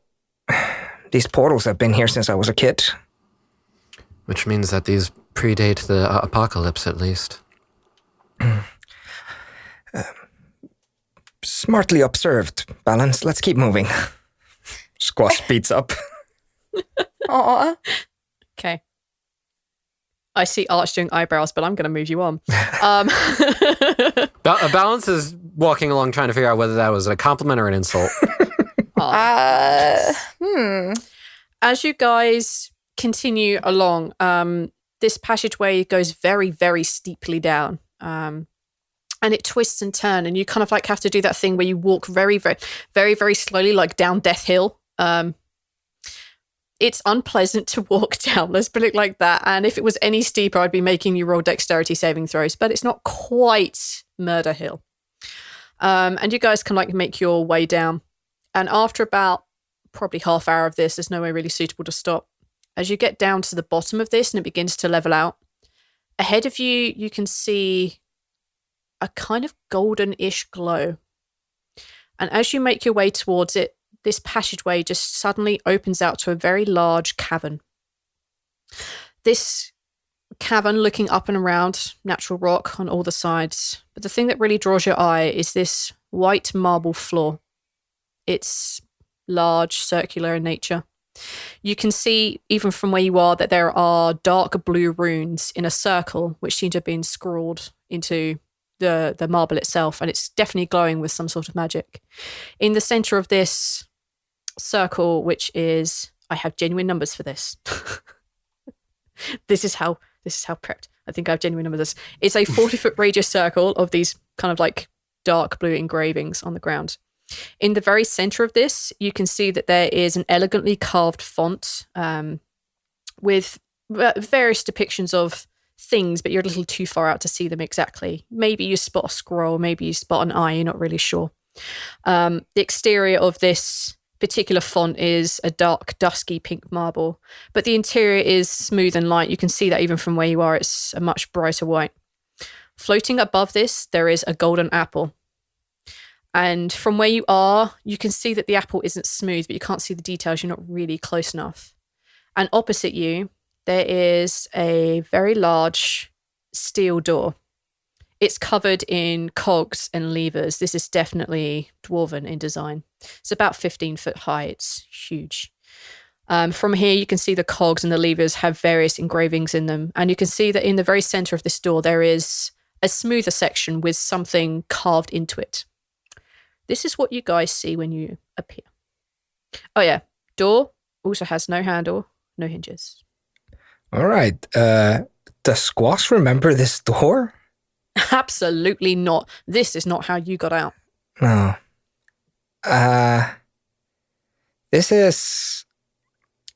these portals have been here since I was a kid. Which means that these predate the apocalypse, at least. Smartly observed, Balance. Let's keep moving. Squash speeds up. Aw. Okay. I see Arch doing eyebrows, but I'm going to move you on. Balance is walking along trying to figure out whether that was a compliment or an insult. As you guys continue along, this passageway goes very, very steeply down. And it twists and turns, and you kind of like have to do that thing where you walk very, very, very, very slowly, like down Death Hill. It's unpleasant to walk down, let's put it like that. And if it was any steeper, I'd be making you roll dexterity saving throws, but it's not quite Murder Hill. And you guys can like make your way down. And after about probably half hour of this, there's no way really suitable to stop. As you get down to the bottom of this and it begins to level out, ahead of you, you can see a kind of golden-ish glow. And as you make your way towards it, this passageway just suddenly opens out to a very large cavern. This cavern looking up and around, natural rock on all the sides. But the thing that really draws your eye is this white marble floor. It's large, circular in nature. You can see, even from where you are, that there are dark blue runes in a circle, which seem to have been scrawled into the marble itself, and it's definitely glowing with some sort of magic. In the center of this circle, which is, I have genuine numbers for this. This is how prepped. I think I have genuine numbers. It's a 40-foot radius circle of these kind of like dark blue engravings on the ground. In the very center of this, you can see that there is an elegantly carved font with various depictions of things, but you're a little too far out to see them exactly. Maybe you spot a scroll, maybe you spot an eye, you're not really sure. The exterior of this particular font is a dark, dusky pink marble, but the interior is smooth and light. You can see that even from where you are, it's a much brighter white. Floating above this, there is a golden apple. And from where you are, you can see that the apple isn't smooth, but you can't see the details. You're not really close enough. And opposite you, there is a very large steel door. It's covered in cogs and levers. This is definitely dwarven in design. It's about 15 foot high. It's huge. From here, you can see the cogs and the levers have various engravings in them. And you can see that in the very center of this door, there is a smoother section with something carved into it. This is what you guys see when you appear. Oh yeah, door also has no handle, no hinges. All right. Does Squash remember this door? Absolutely not. This is not how you got out. No. This is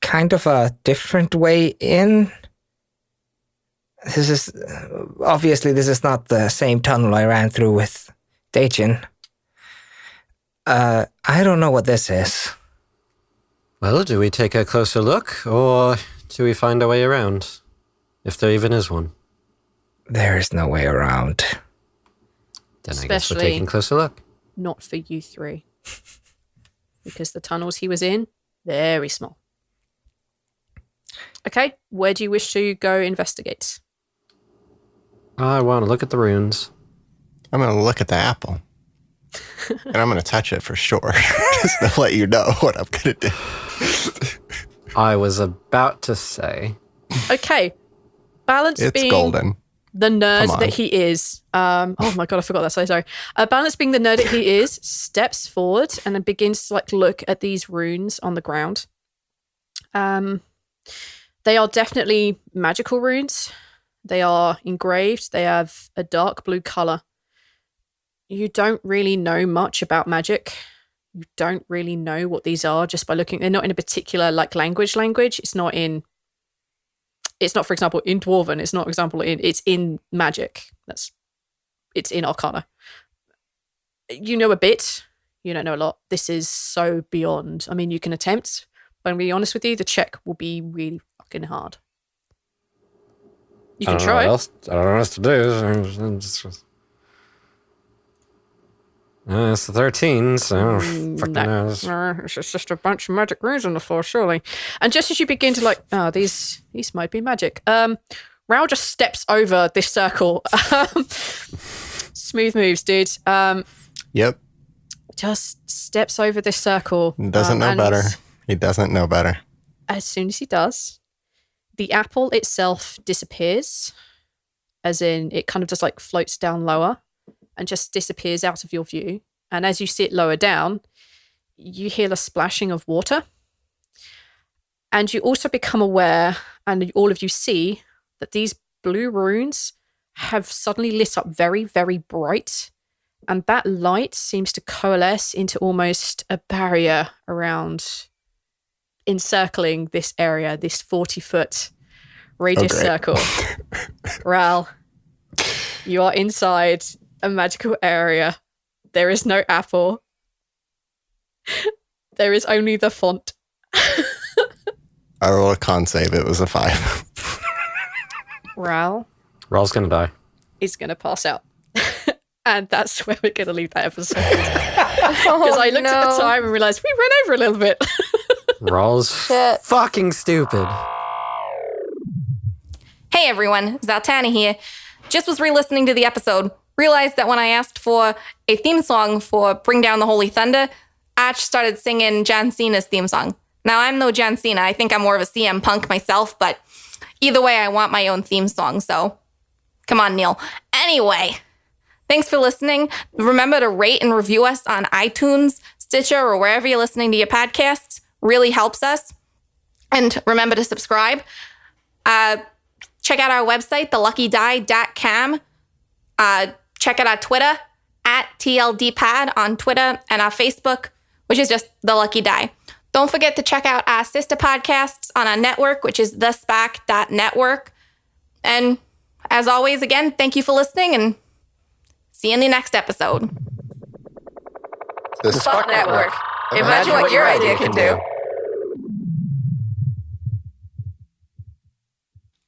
kind of a different way in. This is obviously this is not the same tunnel I ran through with Dachin. I don't know what this is. Well, do we take a closer look, or do we find a way around? If there even is one. There is no way around. Then I guess we're Especially taking a closer look. not for you three. Because the tunnels he was in, very small. Okay, where do you wish to go investigate? I want to look at the runes. I'm going to look at the apple. And I'm going to touch it for sure. Just to let you know what I'm going to do. I was about to say. Okay, Balance It's being golden. the nerd Come on. that he is. Oh my god, I forgot that. So sorry. Balance being the nerd that he is, steps forward and then begins to like look at these runes on the ground. They are definitely magical runes. They are engraved. They have a dark blue color. You don't really know much about magic. You don't really know what these are just by looking. They're not in a particular like language. It's not, for example, in Dwarven. It's in magic. It's in Arcana. You know a bit. You don't know a lot. This is so beyond. I mean, you can attempt, but I'm going to be honest with you, the check will be really fucking hard. You can try. I don't know what else to do. It's the 13, so fucking knows. It's just a bunch of magic runes on the floor, surely. And just as you begin to these might be magic. Rhal just steps over this circle. Smooth moves, dude. Yep. Just steps over this circle. Doesn't know and better. He doesn't know better. As soon as he does, the apple itself disappears. As in, it kind of just like floats down lower and just disappears out of your view. And as you see it lower down, you hear the splashing of water. And you also become aware, and all of you see, that these blue runes have suddenly lit up very, very bright. And that light seems to coalesce into almost a barrier around, encircling this area, this 40-foot radius circle. Rhal, you are inside a magical area. There is no apple. There is only the font. I rolled a con save. It was a 5. Rhal Rhal's gonna die. is going to pass out. And that's where we're going to leave that episode. Because I looked at the time and realized we ran over a little bit. Rhal's fucking stupid. Hey everyone, Zaltanna here. Just was re-listening to the episode. Realized that when I asked for a theme song for Bring Down the Holy Thunder, Arch started singing John Cena's theme song. Now, I'm no John Cena. I think I'm more of a CM Punk myself, but either way, I want my own theme song, so come on, Neil. Anyway, thanks for listening. Remember to rate and review us on iTunes, Stitcher, or wherever you're listening to your podcasts. Really helps us. And remember to subscribe. Check out our website, theluckydie.com. Check out our Twitter, @TLDpod on Twitter, and our Facebook, which is just The Lucky Die. Don't forget to check out our sister podcasts on our network, which is thespac.network. And as always, again, thank you for listening, and see you in the next episode. The Spock Network. Imagine what your idea can do.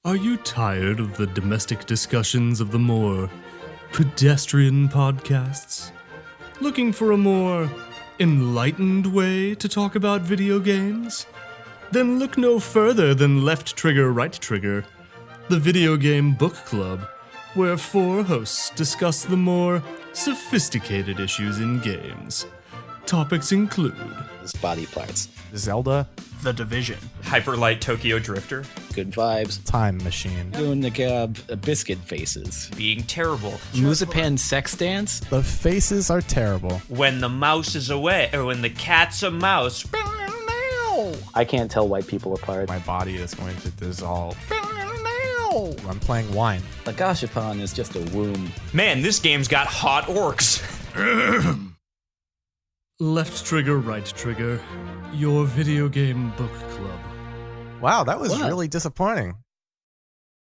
Are you tired of the domestic discussions of the more pedestrian podcasts? Looking for a more enlightened way to talk about video games? Then look no further than Left Trigger, Right Trigger, the video game book club, where 4 hosts discuss the more sophisticated issues in games. Topics include body parts, Zelda, The Division, Hyperlight Tokyo Drifter, good vibes, Time Machine, doing the biscuit faces, being terrible, Musapan sex dance. The faces are terrible. When the mouse is away, or when the cat's a mouse. I can't tell white people apart. My body is going to dissolve. I'm playing wine. The Gashapon is just a womb. Man, this game's got hot orcs. Left Trigger, Right Trigger, your video game book club. Wow, that was really disappointing.